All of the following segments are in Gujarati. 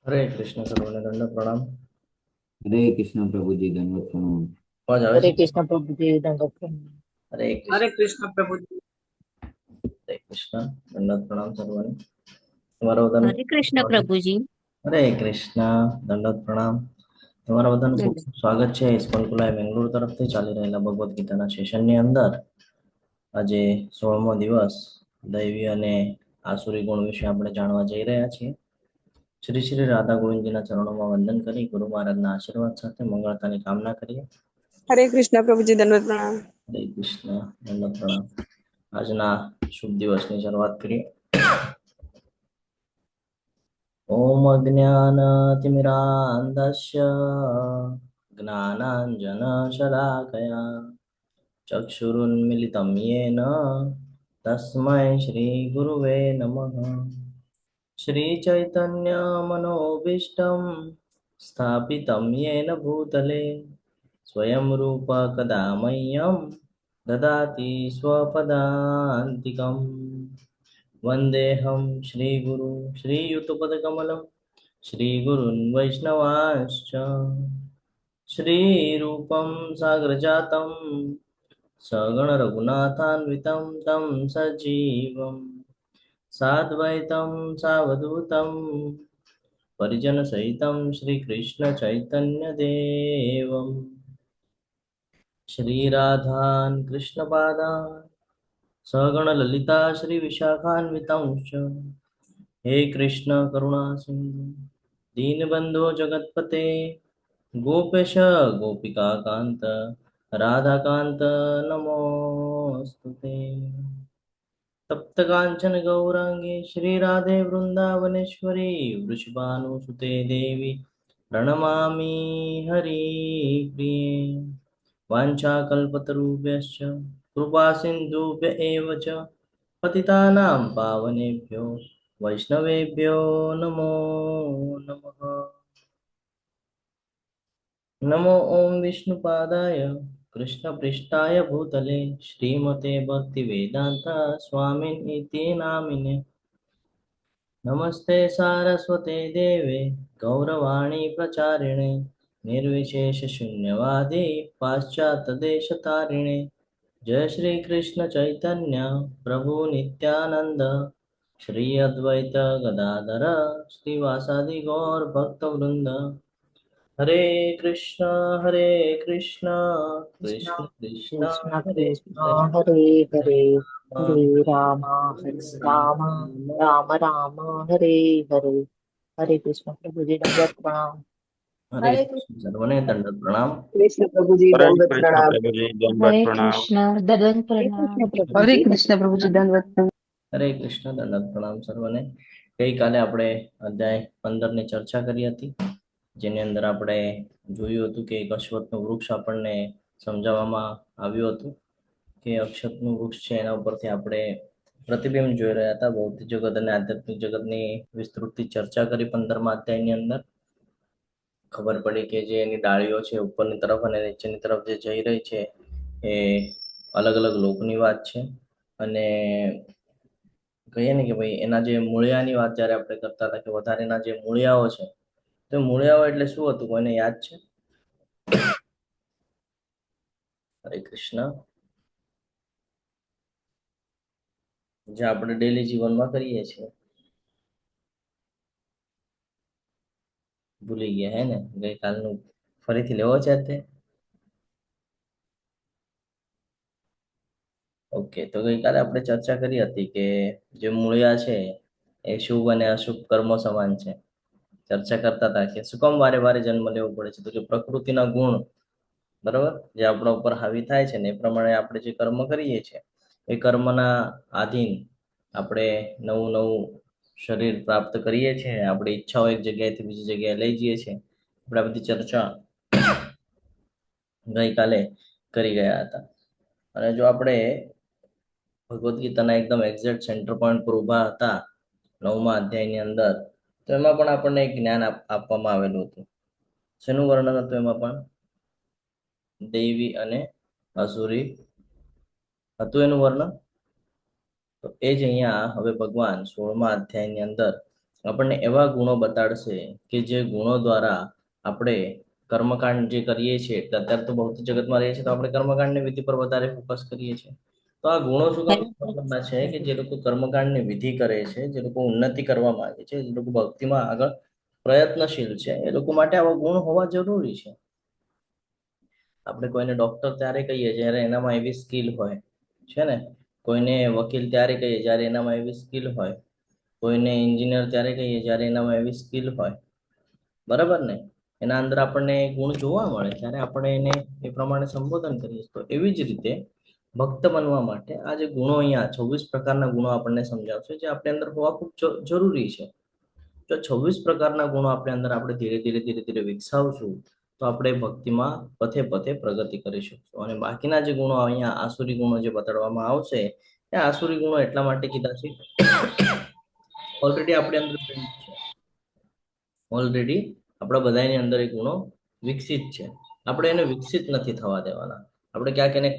हरे कृष्ण सर्वने दंड प्रणाम। हरे कृष्ण प्रभु जी दंडवत प्रणाम। अवाज આવે हरे છે? कृष्ण प्रभु जी दंडवत प्रणाम। हरे हरे कृष्ण। कृष्ण प्रभु जी। हरे कृष्ण दंड प्रणाम सर्वने। તમારા બધાનું હરે કૃષ્ણ પ્રભુજી. હરે કૃષ્ણ દંડ પ્રણામ. તમારા બધાનું ખૂબ ખૂબ સ્વાગત છે ઇસ્કોન કુલાઈ બેંગ્લોર તરફથી ચાલી રહેલા ભગવદ્ ગીતાના સેશનની અંદર. આજે 16મો દિવસ દૈવી અને આસુરી ગુણ વિશે આપણે જાણવા જઈ રહ્યા છીએ. શ્રી શ્રી રાધા ગોવિંદજીના ચરણોમાં વંદન કરી ગુરુ મહારાજના આશીર્વાદ સાથે મંગળતાની કામના કરીએ. हरे कृष्ण प्रभु जी दंडवत प्रणाम। હરે કૃષ્ણ દંડ પ્રણામ. આજના શુભ દિવસની શરૂઆત કરીએ. ઓમ અજ્ઞાનતિમિરાંધસ્ય જ્ઞાનાંજનશલાકયા ચક્ષુરુન્મિલિतं येन તસ્મૈ શ્રીગુરુવે નમઃ. શ્રીચૈતન્યમનોભીષ્ટં સ્થાપિतं येन भूतले स्वयं रूप कदा मह्यं ददाति स्वपदान्तिकम्. वन्देऽहं श्रीगुरु श्रीयुतपदकमलं श्रीगुरुन् वैष्णवांश्च श्रीरूपं साग्रजातं सगणरघुनाथान्वितं तं सजीवं साद्वैतं सावधूतं परिजनसहितं श्रीकृष्णचैतन्यदेवं श्रीराधान् कृष्णपादान् सगणललिता श्रीविशाखान्वितांश्च हे कृष्ण करुणा सिन्धु दीनबन्धो जगत्पते गोपेश गोपिकान्त राधाकान्त नमोऽस्तुते. तप्तकाञ्चन गौराङ्गे श्रीराधे वृन्दावनेश्वरी वृषभानुसुते देवी प्रणमामि हरिप्रिये. वाञ्छाकल्पतरुभ्यश्च कृपा सिन्धुभ्य एव च पतितानां पावनेभ्यो वैष्णवेभ्यो नमो नमः. नमो ओं विष्णुपादाय कृष्णपृष्ठाय भूतले श्रीमते भक्तिवेदान्त स्वामिनिति नामिने. नमस्ते सारस्वते देवे गौरवाणी प्रचारिणे निर्विशेषशून्यवादी पाश्चात्यदेशतारिणे. जय श्री कृष्ण चैतन्य प्रभु नित्यानंद श्री अद्वैत गदाधर श्रीवासादि गौर भक्त वृंद. हरे कृष्ण कृष्ण कृष्ण कृष्ण हरे कृष्ण हरे हरे हरे हरे राम हरे राम राम राम राम हरे हरे। हरे कृष्ण प्रभु जी दंडवत प्रणाम। हरे कृष्ण सर्वने दंडवत प्रणाम. कृष्ण प्रभु जी हरे दंडवत कृष्ण प्रणाम। प्रभु जी दंडवत હરે प्रणाम। કૃષ્ણ દદન हरे પ્રણામ. कृष्ण प्रभु हरे जी कृष्ण प्रभु जी दंडवत प्रणाम। हरे कृष्ण दंडवत प्रणाम सर्वने. ગઈકાલે આપણે અધ્યાય 15 ની ચર્ચા કરી હતી, જેની અંદર આપણે જોયું હતું કે એક અશ્વત્થનું વૃક્ષ આપણને સમજાવવામાં આવ્યું હતું કે અક્ષતનું વૃક્ષ છે એના ઉપરથી આપણે પ્રતિબિંબ જોઈ રહ્યા હતા. ભૌતિક જગત અને આધ્યાત્મિક જગતની વિસ્તૃતથી ચર્ચા કરી 15મા અધ્યાયની અંદર. ખબર પડી કે જે એની ડાળીઓ છે ઉપરની તરફ અને નીચેની તરફ જે જઈ રહી છે એ અલગ અલગ લોકની વાત છે. અને કહીએ ને કે ભાઈ એના જે મૂળિયાની વાત જ્યારે આપણે કરતા હતા કે વધારેના જે મૂળિયાઓ છે, તો મૂળિયાઓ એટલે શું હતું, કોઈને યાદ છે? હરે કૃષ્ણ. જે આપણે ડેલી જીવનમાં કરીએ છીએ. ભૂલી ગયા હે ને? ગઈકાલનું ફરીથી લેવો છે તે? ઓકે, તો ગઈકાલે આપણે ચર્ચા કરી હતી કે જે મૂળિયા છે એ શુભ અને અશુભ કર્મો સમાન છે. ચર્ચા કરતા હતા કે શું કામ વારે વારે જન્મ લેવો પડે છે, તો કે પ્રકૃતિના ગુણ, બરાબર, જે આપણા ઉપર હાવી થાય છે ને એ પ્રમાણે આપણે જે કર્મ કરીએ છીએ એ કર્મના આધીન આપણે નવું નવું શરીર પ્રાપ્ત કરીએ છીએ. આપણી ઈચ્છાઓ એક જગ્યાએથી બીજી જગ્યાએ લઈ જઈએ છીએ. આપણે આ બધી ચર્ચા ગઈકાલે કરી ગયા હતા. અને જો આપણે ભગવદ્ ગીતાના એકદમ એક્ઝેક્ટ સેન્ટર પોઈન્ટ પર ઊભા હતા 9મા અધ્યાયની અંદર, તો એમાં પણ આપણને એક જ્ઞાન આપવામાં આવેલું હતું. શેનું વર્ણન હતું એમાં પણ? દૈવી અને અસુરી હતું એનું વર્ણન. તો એ જ અહીંયા હવે ભગવાન 16મા અધ્યાયની અંદર આપણને એવા ગુણો બતાડશે કે જે ગુણો દ્વારા આપણે કર્મકાંડ જે કરીએ છીએ, અત્યારે તો ભૌતિક જગતમાં રહીએ છીએ તો આપણે કર્મકાંડની વિધિ પર વધારે ફોકસ કરીએ છીએ. તો આ ગુણો શું કામ મહત્વના છે કે જે લોકો કર્મકાંડની વિધિ કરે છે, જે લોકો ઉન્નતિ કરવા માંગે છે, જે લોકો ભક્તિમાં આગળ પ્રયત્નશીલ છે, એ લોકો માટે આવા ગુણ હોવા જરૂરી છે. આપણે કોઈને ડોક્ટર ત્યારે કહીએ જ્યારે એનામાં એવી સ્કિલ હોય છે ને, કોઈને વકીલ ત્યારે કહીએ જ્યારે એનામાં એવી સ્કિલ હોય, કોઈને એન્જિનિયર ત્યારે કહીએ જ્યારે એનામાં એવી સ્કિલ હોય, બરાબર ને? એના અંદર આપણને ગુણ જોવા મળે ત્યારે આપણે એને એ પ્રમાણે સંબોધન કરીએ. તો એવી જ રીતે ભક્ત બનવા માટે આ જે ગુણો અહીંયા 26 પ્રકારના ગુણો આપણને સમજાવશે જે આપણી અંદર હોવા ખૂબ જરૂરી છે. જો 26 પ્રકારના ગુણો આપણે અંદર આપણે ધીરે ધીરે ધીરે ધીરે વિકસાવશું તો આપણે ભક્તિમાં પથે પથે પ્રગતિ કરી શકશું. અને બાકીના જે ગુણો અહીંયા આસુરી ગુણો જે બતાડવામાં આવશે એ આસુરી ગુણો એટલા માટે કીધા છે ઓલરેડી આપણી અંદર છે, ઓલરેડી આપણા બધાની અંદર એ ગુણો વિકસિત છે. આપણે એને વિકસિત નથી થવા દેવાના, આપણે ક્યાંક એને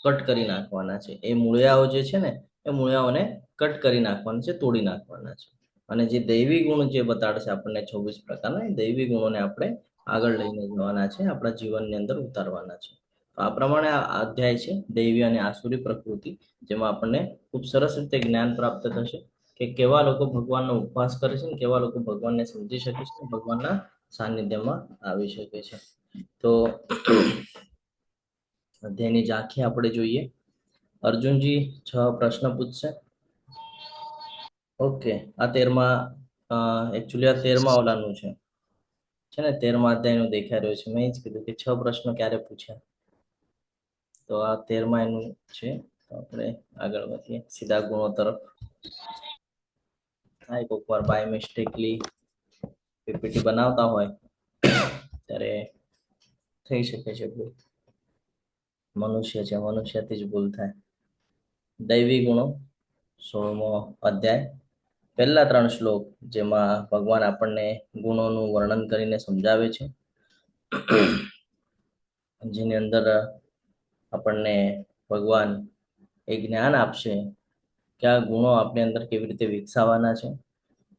કટ કરી નાખવાના છે. એ મૂળિયાઓ જે છે ને એ મૂળિયાઓને કટ કરી નાખવાના છે, તોડી નાખવાના છે. અને જે દૈવી ગુણ જે બતાડશે આપણને 26 પ્રકારના, એ દૈવી ગુણોને આપણે આગળ લઈને જવાના છે, આપણા જીવનની અંદર ઉતારવાના છે. તો આ પ્રમાણે આ અધ્યાય છે દૈવી અને આસુરી પ્રકૃતિ, જેમાં આપણને ખૂબ સરસ રીતે જ્ઞાન પ્રાપ્ત થશે કે કેવા લોકો ભગવાનનો ઉપવાસ કરે છે ને કેવા લોકો ભગવાનને સમજી શકે છે, ભગવાનના સાનિધ્યમાં આવી શકે છે. તો અધ્યાયની ઝાંખી આપણે જોઈએ. અર્જુનજી 6 પ્રશ્ન પૂછશે. ઓકે, આ 13માં એકચ્યુઅલી આ 13માં ઓલાનું છે ને 13માં અધ્યાયનું દેખાઈ રહ્યું છે. મેં જ કીધું કે 6 પ્રશ્નો ક્યારે પૂછ્યા, તો આ 13માં એનું છે. તો આપણે આગળ વધીએ સીધા ગુણો તરફ. હા, કોઈક વાર બાય મિસ્ટેકલી પીપીટી બનાવતા હોય ત્યારે થઈ શકે છે ભૂલ. મનુષ્ય છે, મનુષ્યથી જ ભૂલ થાય. દૈવી ગુણો 16મો અધ્યાય, પહેલા 3 શ્લોક જેમાં ભગવાન આપણને ગુણોનું વર્ણન કરીને સમજાવે છે, જેની અંદર આપણને ભગવાન એ જ્ઞાન આપશે કે આ ગુણો આપણી અંદર કેવી રીતે વિકસાવવાના છે.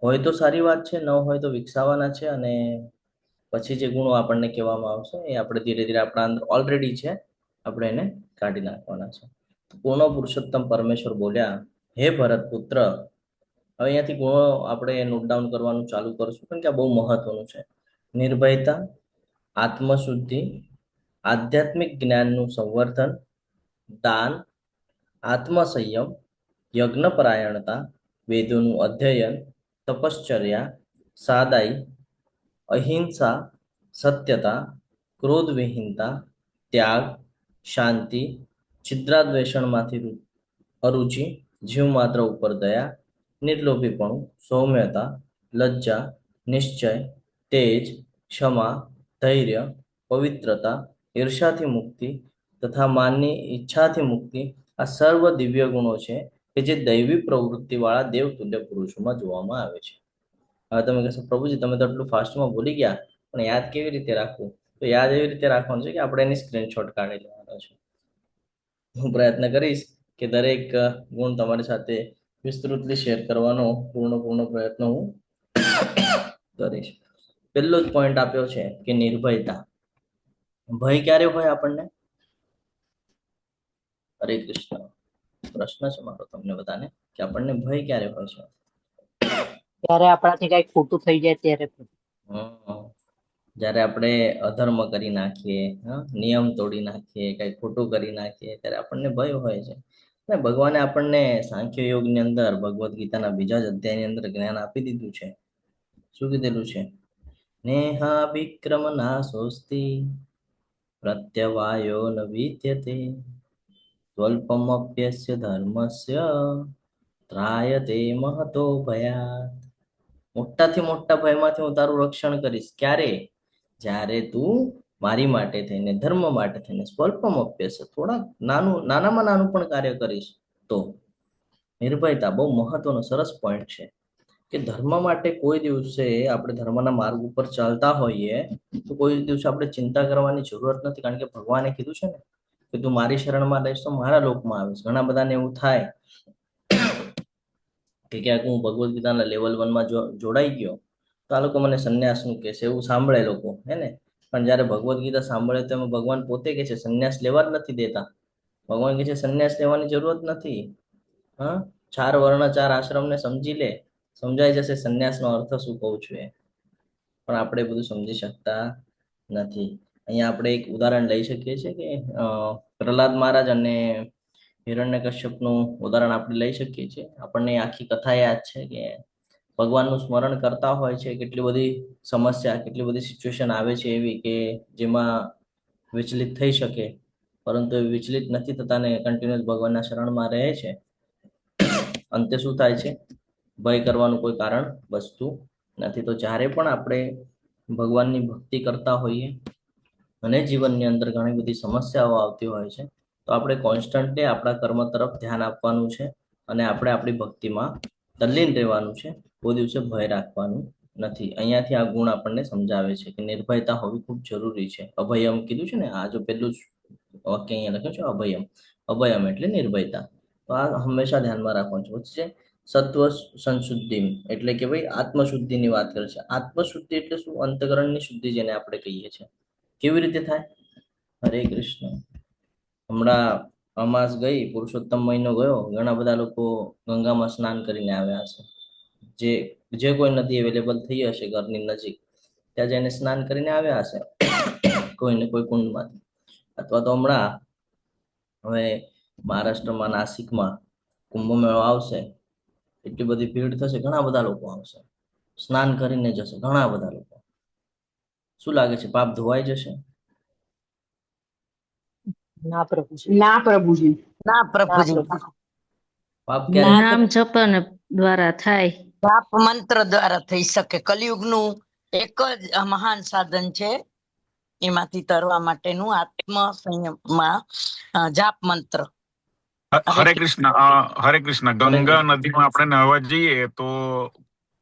હોય તો સારી વાત છે, ન હોય તો વિકસાવવાના છે. અને પછી જે ગુણો આપણને કહેવામાં આવશે એ આપણે ધીરે ધીરે આપણા અંદર ઓલરેડી છે, આપણે એને કાઢી નાખવાના છે. પૂર્ણ પુરુષોત્તમ પરમેશ્વર બોલ્યા, હે ભરત પુત્ર. હવે અહીંયાથી ગુણો આપણે નોટ ડાઉન કરવાનું ચાલુ કરશું કારણ કે આ બહુ મહત્વનું છે. નિર્ભયતા, આત્મશુદ્ધિ, આધ્યાત્મિક જ્ઞાનનું સંવર્ધન, દાન, આત્મસંયમ, યજ્ઞપરાયણતા, વેદોનું અધ્યયન, તપશ્ચર્યા, સાદાઈ, અહિંસા, સત્યતા, ક્રોધવિહીનતા, ત્યાગ, શાંતિ, છિદ્રાદ્વેષણમાંથી અરુચિ, જીવ માત્ર ઉપર દયા, નિર્લોભીપણું, સૌમ્યતા, લજ્જા, નિશ્ચય, તેજ, ક્ષમા, ધૈર્ય, પવિત્રતા, ઈર્ષાથી મુક્તિ તથા માનની ઈચ્છાથી મુક્તિ, આ સર્વ દિવ્ય ગુણો છે કે જે દૈવી પ્રવૃત્તિવાળા દેવતુલ્ય પુરુષોમાં જોવામાં આવે છે. હવે તમે કહેશો પ્રભુજી તમે તો આટલું ફાસ્ટમાં ભૂલી ગયા, પણ યાદ કેવી રીતે રાખવું? તો યાદ એવી રીતે રાખવાનું છે કે આપણે એની સ્ક્રીનશોટ કાઢી લેવાનો છે. હું પ્રયત્ન કરીશ કે દરેક ગુણ તમારી સાથે વિસ્તૃતલી શેર કરવાનો પૂર્ણ પ્રયત્ન હું કરીશ. પહેલો જ પોઈન્ટ આપ્યો છે કે નિર્ભયતા. ભય ક્યારે હોય આપણને? હરે કૃષ્ણ. પ્રશ્ન છે મારો તમને બધાને કે આપણને ભય ક્યારે હોય છે? ત્યારે આપણાથી કઈક ખોટું થઈ જાય ત્યારે. જ્યારે આપણે અધર્મ કરી નાખીએ, નિયમ તોડી નાખીએ, કઈ ખોટું કરી નાખીએ ત્યારે આપણને ભય હોય છે. અને ભગવાને આપણને સાંખ્ય યોગની અંદર ભગવદ્ ગીતાના બીજા જ અધ્યાયની અંદર જ્ઞાન આપી દીધું છે. શું કીધેલું છે? નેહા વિક્રમ નાશોસ્તિ પ્રત્યવાયો ન વિદ્યતે સ્વલ્પમપ્યસ્ય ધર્મસ્ય ત્રાયતે મહતો ભયાત. મોટાથી મોટા ભયમાંથી હું તારું રક્ષણ કરીશ. ક્યારે? જ્યારે તું મારી માટે થઈને, ધર્મ માટે થઈને સ્વલ્પમપ્યસ્ય થોડા નાનામાં નાનું પણ કાર્ય કરીશ તો. નિર્ભયતા બહુ મહત્વનો સરસ પોઈન્ટ છે કે ધર્મ માટે કોઈ દિવસે આપણે ધર્મના માર્ગ ઉપર ચાલતા હોઈએ તો કોઈ દિવસે આપણે ચિંતા કરવાની જરૂરત નથી, કારણ કે ભગવાને કીધું છે ને કે તું મારી શરણમાં રહીશ તો મારા લોકમાં આવીશ. ઘણા બધાને એવું થાય કે ક્યાંક હું ભગવદ્ ગીતાના લેવલ 1માં જોડાઈ ગયો તો આ લોકો મને સંન્યાસનું કહેશે, એવું સાંભળે લોકો, હે ને? પણ જ્યારે ભગવદ્ ગીતા સાંભળે તો એમાં ભગવાન પોતે કહે છે સંન્યાસ લેવા જ નથી દેતા. ભગવાન કહે છે સંન્યાસ લેવાની જરૂરત નથી. હા, 4 વર્ણ 4 આશ્રમને સમજી લે, સમજાઈ જશે સંન્યાસનો અર્થ શું કહું છું એ. પણ આપણે બધું સમજી શકતા નથી. અહીંયા આપણે એક ઉદાહરણ લઈ શકીએ છીએ કે પ્રહલાદ મહારાજ અને હિરણ્યકશ્યપનું ઉદાહરણ આપણે લઈ શકીએ છીએ. આપણને આખી કથા યાદ છે કે ભગવાનનું સ્મરણ કરતા હોય છે, કેટલી બધી સમસ્યા, કેટલી બધી સિચ્યુએશન આવે છે એવી કે જેમાં વિચલિત થઈ શકે, પરંતુ એ વિચલિત નથી થતા ને કન્ટિન્યુઅસ ભગવાનના શરણમાં રહે છે. અંતે શું થાય છે? ભય કરવાનું કોઈ કારણ બચતું નથી. તો જ્યારે પણ આપણે ભગવાનની ભક્તિ કરતા હોઈએ અને જીવનની અંદર ઘણી બધી સમસ્યાઓ આવતી હોય છે તો આપણે કોન્સ્ટન્ટલી આપણા કર્મ તરફ ધ્યાન આપવાનું છે અને આપણે આપણી ભક્તિમાં તલ્લીન રહેવાનું છે. કોઈ દિવસે ભય રાખવાનું નથી. અહીંયાથી આ ગુણ આપણને સમજાવે છે કે નિર્ભયતા હોવી ખૂબ જરૂરી છે. અભયમ કીધું છે ને, આ જો પેલું જ વાક્ય અહીંયા લખ્યું છે અભયમ. અભયમ એટલે નિર્ભયતા. તો આ હંમેશા ધ્યાનમાં રાખવાનું છે. પછી છે સત્વ સંશુદ્ધિ, એટલે કે ભાઈ આત્મશુદ્ધિની વાત કરે છે. આત્મશુદ્ધિ એટલે શું? અંતકરણની શુદ્ધિ જેને આપણે કહીએ છીએ. કેવી રીતે થાય? હરે કૃષ્ણ. હમણાં અમાસ ગઈ, પુરુષોત્તમ મહિનો ગયો, ઘણા બધા લોકો ગંગામાં સ્નાન કરીને આવ્યા હશે. જે કોઈ નદી અવેલેબલ થઈ હશે ઘરની નજીક, ત્યાં જઈને સ્નાન કરીને આવ્યા હશે કોઈને કોઈ કુંડમાંથી. અથવા તો હમણાં હવે મહારાષ્ટ્રમાં નાસિકમાં કુંભ મેળો આવશે, એટલી બધી ભીડ થશે, ઘણા બધા લોકો આવશે, સ્નાન કરીને જશે ઘણા બધા લોકો. શું લાગે છે, પાપ ધોવાઈ જશે? ના પ્રભુજી, ના પ્રભુજી. ના ના પ્રભુજી, પ્રભુજી. પાપ ક્યારે નામ જપન દ્વારા થાય. જાપ મંત્ર દ્વારા થઈ શકે. કલિયુગનું એક જ મહાન સાધન છે એમાંથી તરવા માટેનું આત્મ સંયમમાં જાપ મંત્ર. હરે કૃષ્ણ. હરે કૃષ્ણ. ગંગા નદીમાં આપણે નહાવા જઈએ તો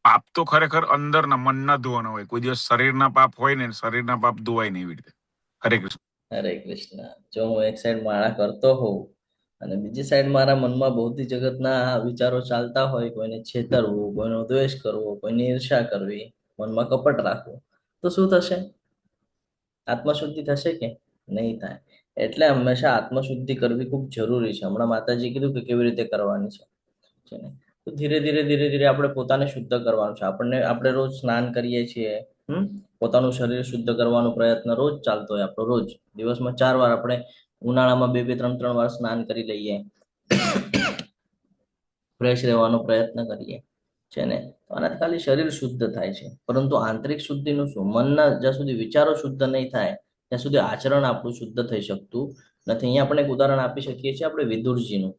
પાપ તો ખરેખર અંદરના મનના ધોવાના હોય. કોઈ દિવસ શરીરના પાપ હોય ને, શરીરના પાપ ધોવાય નહીં એવી રીતે. હરે કૃષ્ણ. હરે કૃષ્ણ. જો હું એક સાઈડ માળા કરતો હોઉં અને બીજી સાઈડ મારા મનમાં બૌદ્ધિક જગતના વિચારો ચાલતા હોય, કોઈને છેતરવું, કોઈનો દ્વેષ કરવો, કોઈની ઈર્ષા કરવી, મનમાં કપટ રાખવું, તો શું થશે? આત્મશુદ્ધિ થશે કે નહીં થાય? એટલે હંમેશા આત્મશુદ્ધિ કરવી ખૂબ જરૂરી છે. હમણાં માતાજી કીધું કે કેવી રીતે કરવાની છે ને. તો ધીરે ધીરે આપણે પોતાને શુદ્ધ કરવાનું છે. આપણે રોજ સ્નાન કરીએ છીએ, પોતાનું શરીર શુદ્ધ કરવાનો પ્રયત્ન રોજ ચાલતો હોય આપણો. રોજ દિવસમાં 4 વાર, આપણે ઉનાળામાં 2-2, 3-3 વાર સ્નાન કરી લઈએ, ફ્રેશ રહેવાનો પ્રયત્ન કરીએ છે ને. તો આનાથી ખાલી શરીર શુદ્ધ થાય છે, પરંતુ આંતરિક શુદ્ધિનું શું? મનના જ્યાં સુધી વિચારો શુદ્ધ નહીં થાય ત્યાં સુધી આચરણ આપણું શુદ્ધ થઈ શકતું નથી. અહીંયા આપણે એક ઉદાહરણ આપી શકીએ છીએ આપણે વિદુરજીનું,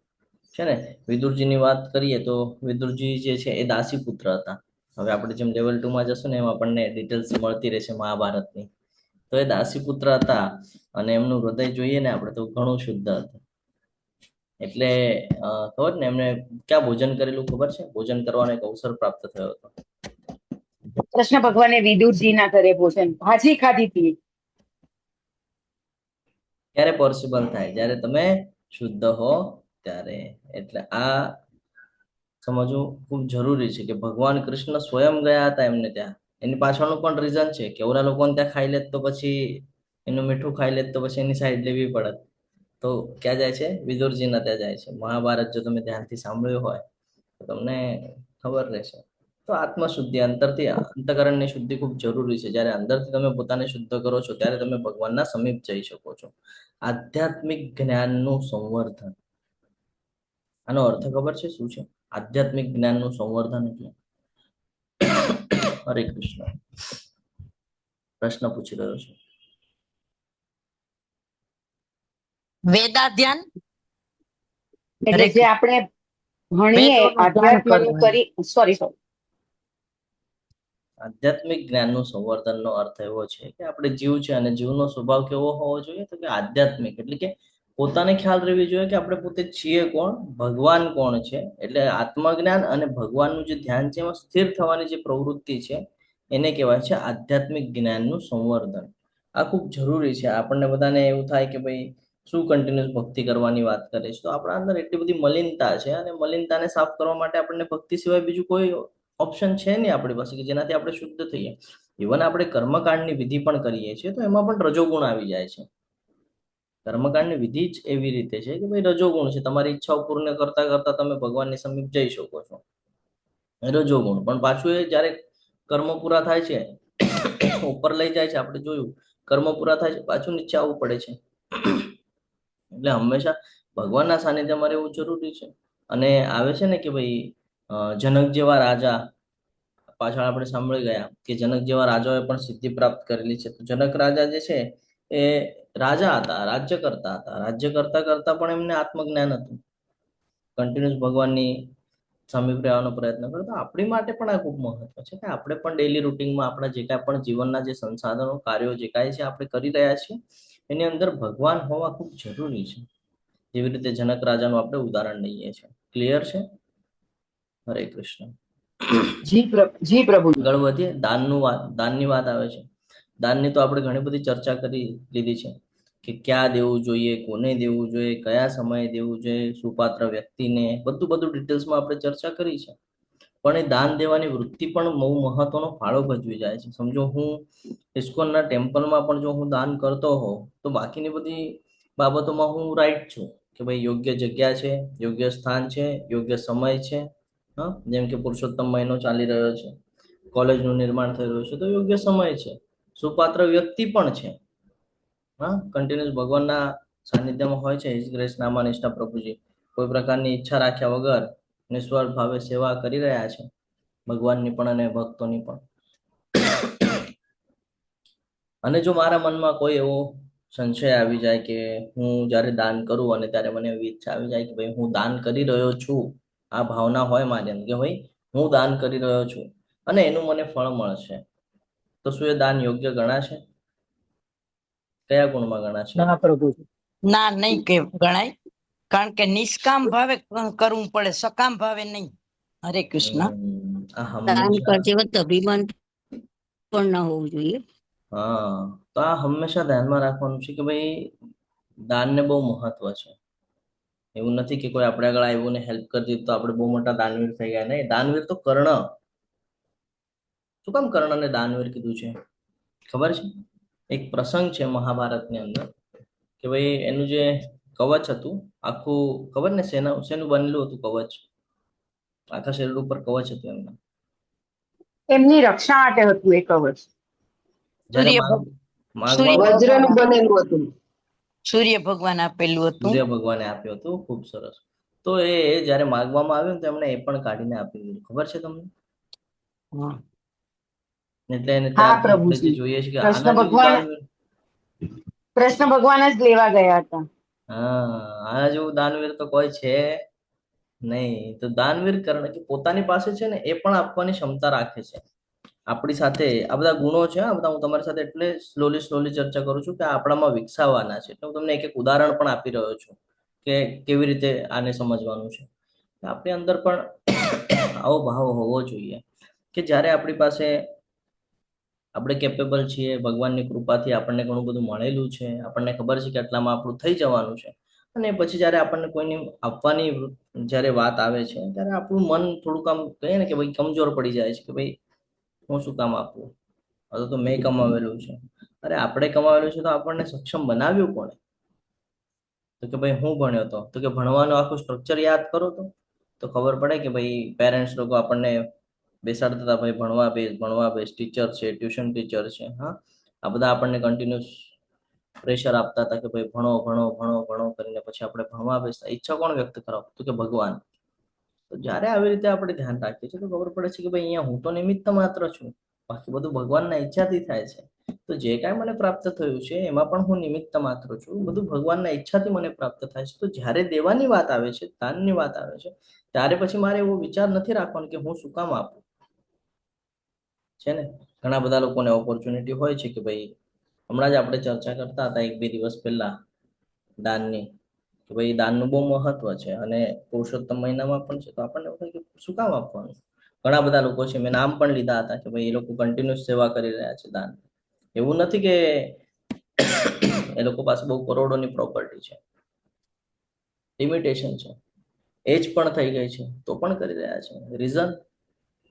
છે ને. વિદુરજીની વાત કરીએ તો વિદુરજી જે છે એ દાસી પુત્ર હતા. હવે આપણે જેમ લેવલ 2માં જશું ને એમ આપણને ડિટેલ્સ મળતી રહેશે મહાભારતની. તો એ દાસી પુત્ર હતા અને એમનું હૃદય જોઈએ ને આપણે તો ઘણું શુદ્ધ હતું. એટલે ખબર ને, એમને ક્યાં ભોજન કરેલું ખબર છે? ભોજન કરવાનો એક અવસર પ્રાપ્ત થયો હતો. કૃષ્ણ ભગવાને વિદુરજીના ઘરે ભોજન ભાજી ખાધી હતી. ક્યારે પોસિબલ થાય? જ્યારે તમે શુદ્ધ હો ત્યારે. એટલે આ સમજવું ખૂબ જરૂરી છે કે ભગવાન કૃષ્ણ સ્વયં ગયા હતા એમને ત્યાં. એની પાછળનું પણ રીઝન છે કે ઓલા લોકોને ત્યાં ખાઈ લેત તો પછી એનું મીઠું ખાઈ લેત તો પછી એની સાઈડ લેવી પડત. તો ક્યાં જાય છે? વિદુરજીના ત્યાં જાય છે. મહાભારત જો તમે ધ્યાનથી સાંભળ્યું હોય તો તમને ખબર રહેશે. તો આત્મશુદ્ધિ, અંતકરણની શુદ્ધિ ખૂબ જરૂરી છે. જ્યારે અંદરથી તમે પોતાને શુદ્ધ કરો છો ત્યારે તમે ભગવાનના સમીપ જઈ શકો છો. આધ્યાત્મિક જ્ઞાનનું સંવર્ધન, આનો અર્થ ખબર છે શું છે? આધ્યાત્મિક જ્ઞાનનું સંવર્ધન એટલે હરે કૃષ્ણ. પ્રશ્ન પૂછી રહ્યો છું. વેદાધ્યાન એટલે જે આપણે ભણીએ આધ્યાત્મનું કરી, સોરી આધ્યાત્મિક જ્ઞાનનું સંવર્ધનનો અર્થ એવો છે કે આપણે જીવ છે અને જીવનો સ્વભાવ કેવો હોવો જોઈએ? તો કે આધ્યાત્મિક, એટલે કે પોતાને ખ્યાલ રહેવી જોઈએ કે આપણે પોતે છીએ કોણ, ભગવાન કોણ છે. એટલે આત્મજ્ઞાન અને ભગવાનનું જે ધ્યાન છે એમાં સ્થિર થવાની જે પ્રવૃત્તિ છે એને કહેવાય છે આધ્યાત્મિક જ્ઞાનનું સંવર્ધન. આ ખૂબ જરૂરી છે. આપણને બધાને એવું થાય કે ભાઈ શું કન્ટિન્યુઅસ ભક્તિ કરવાની વાત કરે છે, તો આપણા અંદર એટલી બધી મલિનતા છે અને મલિનતાને સાફ કરવા માટે આપણને ભક્તિ સિવાય બીજું કોઈ ઓપ્શન છે નહીં આપણી પાસે કે જેનાથી આપણે શુદ્ધ થઈએ. ઇવન આપણે કર્મકાંડની વિધિ પણ કરીએ છીએ તો એમાં પણ રજોગુણ આવી જાય છે. કર્મકાંડની વિધિ જ એવી રીતે છે કે ભાઈ રજોગુણ છે, તમારી ઈચ્છાઓ પૂર્ણ કરતા કરતા તમે ભગવાનની સમીપ જઈ શકો છો, રજોગુણ. પણ પાછું એ જ્યારે કર્મ પૂરા થાય છે ઉપર લઈ જાય છે, આપણે જોયું કર્મ પૂરા થાય છે પાછું નીચે આવવું પડે છે. એટલે હંમેશા ભગવાનના સાનિધ્યમાં રહેવું જરૂરી છે. અને આવે છે ને કે ભાઈ જનક જેવા રાજા, પાછળ આપણે સાંભળી ગયા કે જનક જેવા રાજાઓએ પણ સિદ્ધિ પ્રાપ્ત કરેલી છે. તો જનક રાજા જે છે એ રાજા હતા, રાજ્ય કરતા હતા, રાજ્ય કરતા કરતા પણ એમને આત્મજ્ઞાન હતું, કન્ટિન્યુઅસ ભગવાનની સમીપ રહેવાનો પ્રયત્ન કરો. તો આપણી માટે પણ આ ખૂબ મહત્વ છે કે આપણે પણ ડેલી રૂટીનમાં આપણા જે કાંઈ પણ જીવનના જે સંસાધનો કાર્યો જે કાંઈ છે આપણે કરી રહ્યા છીએ એની અંદર ભગવાન હોવા ખૂબ જરૂરી છે. જેવી રીતે જનક રાજાનું આપણે ઉદાહરણ લઈએ છીએ. ક્લિયર છે? હરે કૃષ્ણ. જી પ્રભુ. આગળ વધીએ. દાનની વાત આવે છે. દાનની તો આપણે ઘણી બધી ચર્ચા કરી લીધી છે કે ક્યાં દેવું જોઈએ, કોને દેવું જોઈએ, કયા સમયે દેવું જોઈએ, સુપાત્ર વ્યક્તિને, બધું ડિટેલ્સમાં આપણે ચર્ચા કરી છે. પણ એ દાન દેવાની વૃત્તિ પણ બહુ મહત્વનો ફાળો ભજવી જાય છે. સમજો હું ઇસ્કોનના ટેમ્પલમાં પણ જો હું દાન કરતો હોઉં તો બાકીની બધી બાબતોમાં હું રાઈટ છું કે ભાઈ યોગ્ય જગ્યા છે, યોગ્ય સ્થાન છે, યોગ્ય સમય છે. હા, જેમ કે પુરુષોત્તમ મહિનો ચાલી રહ્યો છે, કોલેજનું નિર્માણ થઈ રહ્યું છે તો યોગ્ય સમય છે, સુપાત્ર વ્યક્તિ પણ છે. હા, કન્ટિન્યુઅસ ભગવાનના સાનિધ્યમાં હોય છે. હિઝ ગ્રેસ નામા નિષ્ઠા પ્રભુજી કોઈ પ્રકારની ઈચ્છા રાખ્યા વગર નિસ્વાર્થ ભાવે સેવા કરી રહ્યા છે, ભગવાનની પણ અને ભક્તોની પણ. અને જો મારા મનમાં કોઈ એવો સંશય આવી જાય કે હું જ્યારે દાન કરું અને ત્યારે મને એવી ઈચ્છા આવી જાય કે ભાઈ હું દાન કરી રહ્યો છું, આ ભાવના હોય મારી અંદર કે ભાઈ હું દાન કરી રહ્યો છું અને એનું મને ફળ મળશે, તો શું એ દાન યોગ્ય ગણાશે? કયા ગુણમાં ગણાશે? ના પ્રભુજી. ના, નહીં કે ગણાય, કારણ કે નિષ્કામ ભાવે કરવું પડે, સકામ ભાવે નહીં. હરે કૃષ્ણ. આ દાન હંમેશા કરતી વખતે અભિમાન પણ ન હોવું જોઈએ. હા, તો આ હંમેશા ધ્યાનમાં રાખવાનું છે કે ભાઈ દાનને બહુ મહત્વ છે. એવું નથી કે કોઈ આપણે આગળ આવ્યું ને હેલ્પ કરી દીધું તો આપણે બહુ મોટા દાનવીર થઈ ગયા. નહીં, દાનવીર તો કર્ણ. શું કામ કર્ણને દાનવીર કીધું છે ખબર છે? એક પ્રસંગ છે મહાભારતની અંદર કે ભાઈ એનું જે કવચ હતું આખું, ખબર ને શેનું બનેલું હતું કવચ? આખા શરીર ઉપર કવચ હતું એમના. એમની રક્ષા માટે હતું એ કવચ. જ્યારે માગવામાં વજ્રનું બનેલું હતું. સૂર્ય ભગવાન આપેલું હતું. સૂર્ય ભગવાને આપ્યું હતું. ખૂબ સરસ. તો એ જ્યારે માગવામાં આવ્યું ને તો એમણે એ પણ કાઢીને આપી દીધું. ખબર છે તમને? એટલે એને ત્યારથી આપણે જે જોઈએ છે કે કૃષ્ણ ભગવાન જ લેવા ગયા હતા. હા, આના જેવું દાનવીર તો કોઈ છે નહીં. તો દાનવીર કર્ણ કે પોતાની પાસે છે ને એ પણ આપવાની ક્ષમતા રાખે છે. આપણી સાથે આ બધા ગુણો છે, આ બધા હું તમારી સાથે એટલે સ્લોલી ચર્ચા કરું છું કે આપણામાં વિકસાવવાના છે. એટલે હું તમને એક ઉદાહરણ પણ આપી રહ્યો છું કે કેવી રીતે આને સમજવાનું છે. આપણી અંદર પણ આવો ભાવ હોવો જોઈએ કે જ્યારે આપણી પાસે આપણે કેપેબલ છીએ, ભગવાનની કૃપાથી આપણને ઘણું બધું મળેલું છે, આપણને ખબર છે કે આટલામાં આપણું થઈ જવાનું છે, અને પછી જ્યારે આપણને કોઈને આપવાની જ્યારે વાત આવે છે ત્યારે આપણું મન થોડુંક આમ કહીએ ને કે ભાઈ કમજોર પડી જાય છે કે ભાઈ હું શું કામ આપું, અથવા તો મેં કમાવેલું છે. અરે આપણે કમાવેલું છે તો આપણને સક્ષમ બનાવ્યું કોણે? તો કે ભાઈ હું ભણ્યો હતો, તો કે ભણવાનું આખું સ્ટ્રક્ચર યાદ કરો તો ખબર પડે કે ભાઈ પેરેન્ટ્સ લોકો આપણને બેસાડતા હતા, ભાઈ ભણવા બેસ, ટીચર છે, ટ્યુશન ટીચર છે. હા, આ બધા આપણને કન્ટિન્યુઅસ પ્રેશર આપતા હતા કે ભાઈ ભણો ભણો ભણો ભણો કરીને પછી આપણે ભણવા બેસતા. ઈચ્છા કોણ વ્યક્ત કરાવતું? તો કે ભગવાન. તો જ્યારે આવી રીતે આપણે ધ્યાન રાખીએ છીએ તો ખબર પડે છે કે ભાઈ અહીંયા હું તો નિમિત્ત માત્ર છું, બાકી બધું ભગવાનના ઈચ્છાથી થાય છે. તો જે કાંઈ મને પ્રાપ્ત થયું છે એમાં પણ હું નિમિત્ત માત્ર છું, બધું ભગવાનના ઈચ્છાથી મને પ્રાપ્ત થાય છે. તો જ્યારે દેવાની વાત આવે છે, દાનની વાત આવે છે, ત્યારે પછી મારે એવો વિચાર નથી રાખવાનો કે હું શું કામ આપું. છે ને, ઘણા બધા લોકોને ઓપોર્ચ્યુનિટી હોય છે કે ભાઈ હમણાં જ આપણે ચર્ચા કરતા હતા 1-2 દિવસ પહેલા દાનની, કે ભાઈ દાનનું બહુ મહત્વ છે અને પુરુષોત્તમ મહિનામાં પણ છે. તો આપણને એવું થાય કે શું કામ આપવાનું? ઘણા બધા લોકો છે, મેં નામ પણ લીધા હતા કે ભાઈ એ લોકો કન્ટિન્યુઅસ સેવા કરી રહ્યા છે દાન. એવું નથી કે એ લોકો પાસે બહુ કરોડોની પ્રોપર્ટી છે, લિમિટેશન છે, એજ પણ થઈ ગઈ છે, તો પણ કરી રહ્યા છે. રીઝન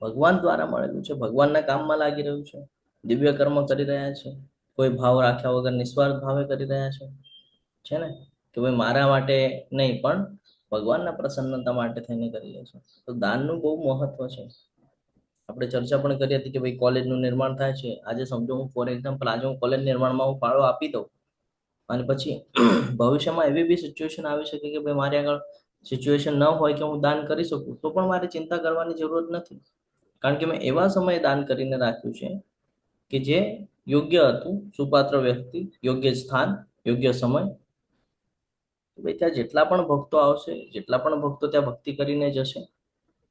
ભગવાન દ્વારા મળેલું છે, ભગવાનના કામમાં લાગી રહ્યું છે, દિવ્ય કર્મ કરી રહ્યા છે, કોઈ ભાવ રાખ્યા વગર નિસ્વાર્થ ભાવે કરી રહ્યા છે ને, કે ભાઈ મારા માટે નહીં પણ ભગવાનના પ્રસન્નતા માટે થઈને કરી રહ્યા છે. તો દાનનું બહુ મહત્વ છે. આપણે ચર્ચા પણ કરી હતી કે ભાઈ કોલેજનું નિર્માણ થાય છે. આજે સમજો હું ફોર એક્ઝામ્પલ આજે હું કોલેજ નિર્માણમાં હું ફાળો આપી દઉં અને પછી ભવિષ્યમાં એવી બી સિચ્યુએશન આવી શકે કે ભાઈ મારી આગળ સિચ્યુએશન ન હોય કે હું દાન કરી શકું, તો પણ મારે ચિંતા કરવાની જરૂરત નથી, કારણ કે મેં એવા સમયે દાન કરીને રાખ્યું છે કે જે યોગ્ય હતું, સુપાત્ર વ્યક્તિ, યોગ્ય સ્થાન, યોગ્ય સમય. ભાઈ ત્યાં જેટલા પણ ભક્તો આવશે, જેટલા પણ ભક્તો ત્યાં ભક્તિ કરીને જશે,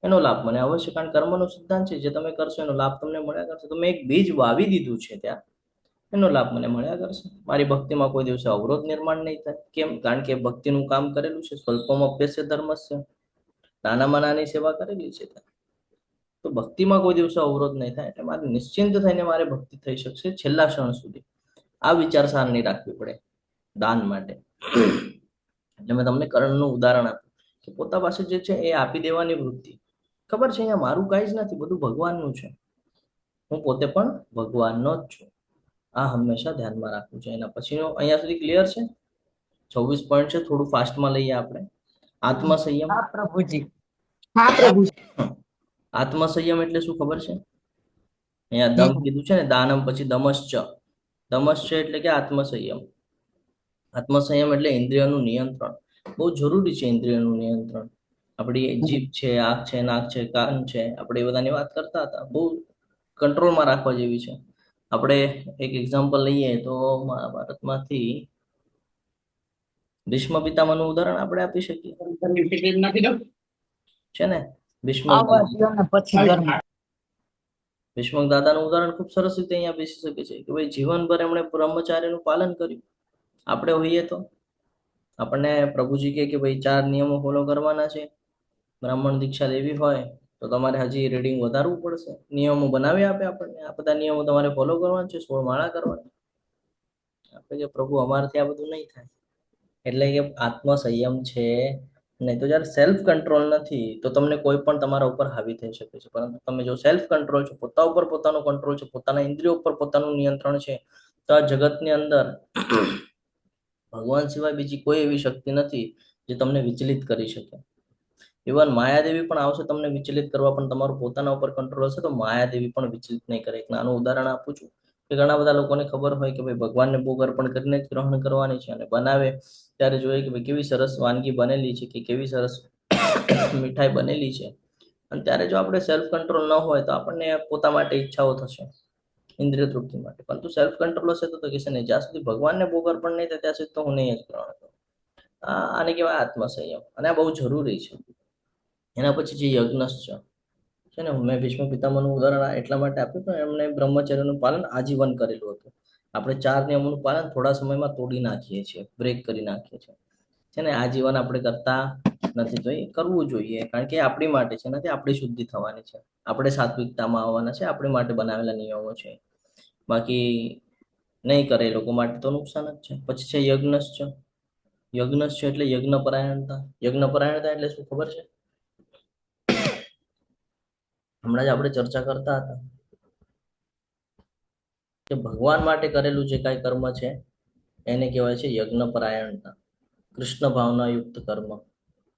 એનો લાભ મને અવશ્ય, કારણ કર્મનો સિદ્ધાંત છે, જે તમે કરશો એનો લાભ તમને મળ્યા કરશે. તો મેં એક બીજ વાવી દીધું છે ત્યાં, એનો લાભ મને મળ્યા કરશે. મારી ભક્તિમાં કોઈ દિવસે અવરોધ નિર્માણ નહીં થાય. કેમ? કારણ કે ભક્તિનું કામ કરેલું છે. સ્વલ્પમ અભ્યસ્ય ધર્મસ્ય, નાનામાં નાની સેવા કરેલી છે ત્યાં. તો ભક્તિમાં કોઈ દિવસે અવરોધ નહીં થાય, એટલે મારે નિશ્ચિંત થઈને મારે ભક્તિ થઈ શકશે છેલ્લા ક્ષણ સુધી. આ વિચારસારણી રાખવી પડે દાન માટે. એટલે મેં તમને કર્ણનું ઉદાહરણ આપ્યું કે પોતા પાસે જે છે એ આપી દેવાની વૃત્તિ. ખબર છે અહીંયા મારું કાંઈ જ નથી, બધું ભગવાનનું છે, હું પોતે પણ ભગવાનનો જ છું. આ હંમેશા ધ્યાનમાં રાખવું છે. એના પછીનો અહીંયા સુધી ક્લિયર છે? 26 પોઈન્ટ છે, થોડું ફાસ્ટમાં લઈએ આપણે. આત્મસંયમ. હા પ્રભુજી. હા પ્રભુ. આત્મસંયમ એટલે શું ખબર છે? અહીંયા દમ કીધું છે ને, દાનમ પછી દમશ્ચ. દમશ્ચ એટલે કે આત્મસંયમ. આત્મસંયમ એટલે ઇન્દ્રિયોનું નિયંત્રણ. બહુ જરૂરી છે ઇન્દ્રિયોનું નિયંત્રણ. આપણી જીભ છે, આંખ છે, નાક છે, કાન છે, આપણે એ બધાની વાત કરતા હતા, બહુ કંટ્રોલમાં રાખવા જેવી છે. આપણે એક એક્ઝામ્પલ લઈએ તો મહાભારતમાંથી ભીષ્મ પિતામહનું ઉદાહરણ આપણે આપી શકીએ, છે ને? ભીષ્મ દાદાનું ઉદાહરણ ખૂબ સરસ રીતે અહીંયા બેસી શકે છે કે ભાઈ જીવનભર એમણે બ્રહ્મચાર્યનું પાલન કર્યું. આપણે હોઈએ તો આપણને પ્રભુજી કે ભાઈ 4 નિયમો ફોલો કરવાના છે, બ્રાહ્મણ દીક્ષા લેવી હોય તો તમારે હજી રીડિંગ વધારવું પડશે. નિયમો બનાવી આપે આપણને, આ બધા નિયમો તમારે ફોલો કરવાના છે, 16 માળા કરવાની. આપણે કે પ્રભુ અમારાથી આ બધું નહીં થાય. એટલે કે આત્મસંયમ છે નહીં. તો જ્યારે સેલ્ફ કંટ્રોલ નથી તો તમને કોઈ પણ તમારા ઉપર હાવી થઈ શકે છે. પરંતુ તમે જો સેલ્ફ કંટ્રોલ છો, પોતા ઉપર પોતાનો કંટ્રોલ છે, પોતાના ઇન્દ્રિયો ઉપર પોતાનું નિયંત્રણ છે, તો આ જગતની અંદર ભગવાન સિવાય બીજી કોઈ એવી શક્તિ નથી જે તમને વિચલિત કરી શકે. ઇવન માયાદેવી પણ આવશે તમને વિચલિત કરવા, પણ તમારું પોતાના ઉપર કંટ્રોલ હશે તો માયાદેવી પણ વિચલિત નહીં કરે. એક નાનું ઉદાહરણ આપું છું કે ઘણા બધા લોકોને ખબર હોય કે ભાઈ ભગવાનને ભોગ અર્પણ કરીને જ ગ્રહણ કરવાની છે, અને બનાવે ત્યારે જોઈએ કે ભાઈ કેવી સરસ વાનગી બનેલી છે, કે કેવી સરસ મીઠાઈ બનેલી છે, અને ત્યારે જો આપણે સેલ્ફ કંટ્રોલ ન હોય તો આપણને પોતા માટે ઈચ્છાઓ થશે, ઇન્દ્રિય તૃપ્તિ માટે. પરંતુ સેલ્ફ કંટ્રોલ હશે તો કહેશે નહીં, જ્યાં સુધી ભગવાનને ભોગ અર્પણ નહીં થાય ત્યાં સુધી તો હું નહીં જ ગ્રહણ કરું. આને કહેવાય આત્મસંયમ, અને આ બહુ જરૂરી છે. એના પછી જે યજ્ઞશ છે ને, મેં ભીષ્મ પિતામહનું ઉદાહરણ એટલા માટે આપ્યું પણ એમણે બ્રહ્મચર્યનું પાલન આજીવન કરેલું હતું. આપણે 4 નિયમોનું પાલન થોડા સમયમાં તોડી નાખીએ છીએ, બ્રેક કરી નાખીએ છીએ, છે ને. આજીવન આપણે કરતા નથી, તો એ કરવું જોઈએ, કારણ કે આપણી માટે છે, નથી આપણી શુદ્ધિ થવાની છે, આપણે સાત્વિકતામાં આવવાના છે, આપણી માટે બનાવેલા નિયમો છે. બાકી નહીં કરે એ લોકો માટે તો નુકસાન જ છે. પછી છે યજ્ઞશ. યજ્ઞશ એટલે યજ્ઞપરાયણતા. યજ્ઞપરાયણતા એટલે શું ખબર છે? હમણાં જ આપણે ચર્ચા કરતા હતા કે ભગવાન માટે કરેલું જે કાંઈ કર્મ છે એને કહેવાય છે યજ્ઞપરાયણતા. કૃષ્ણ ભાવના યુક્ત કર્મ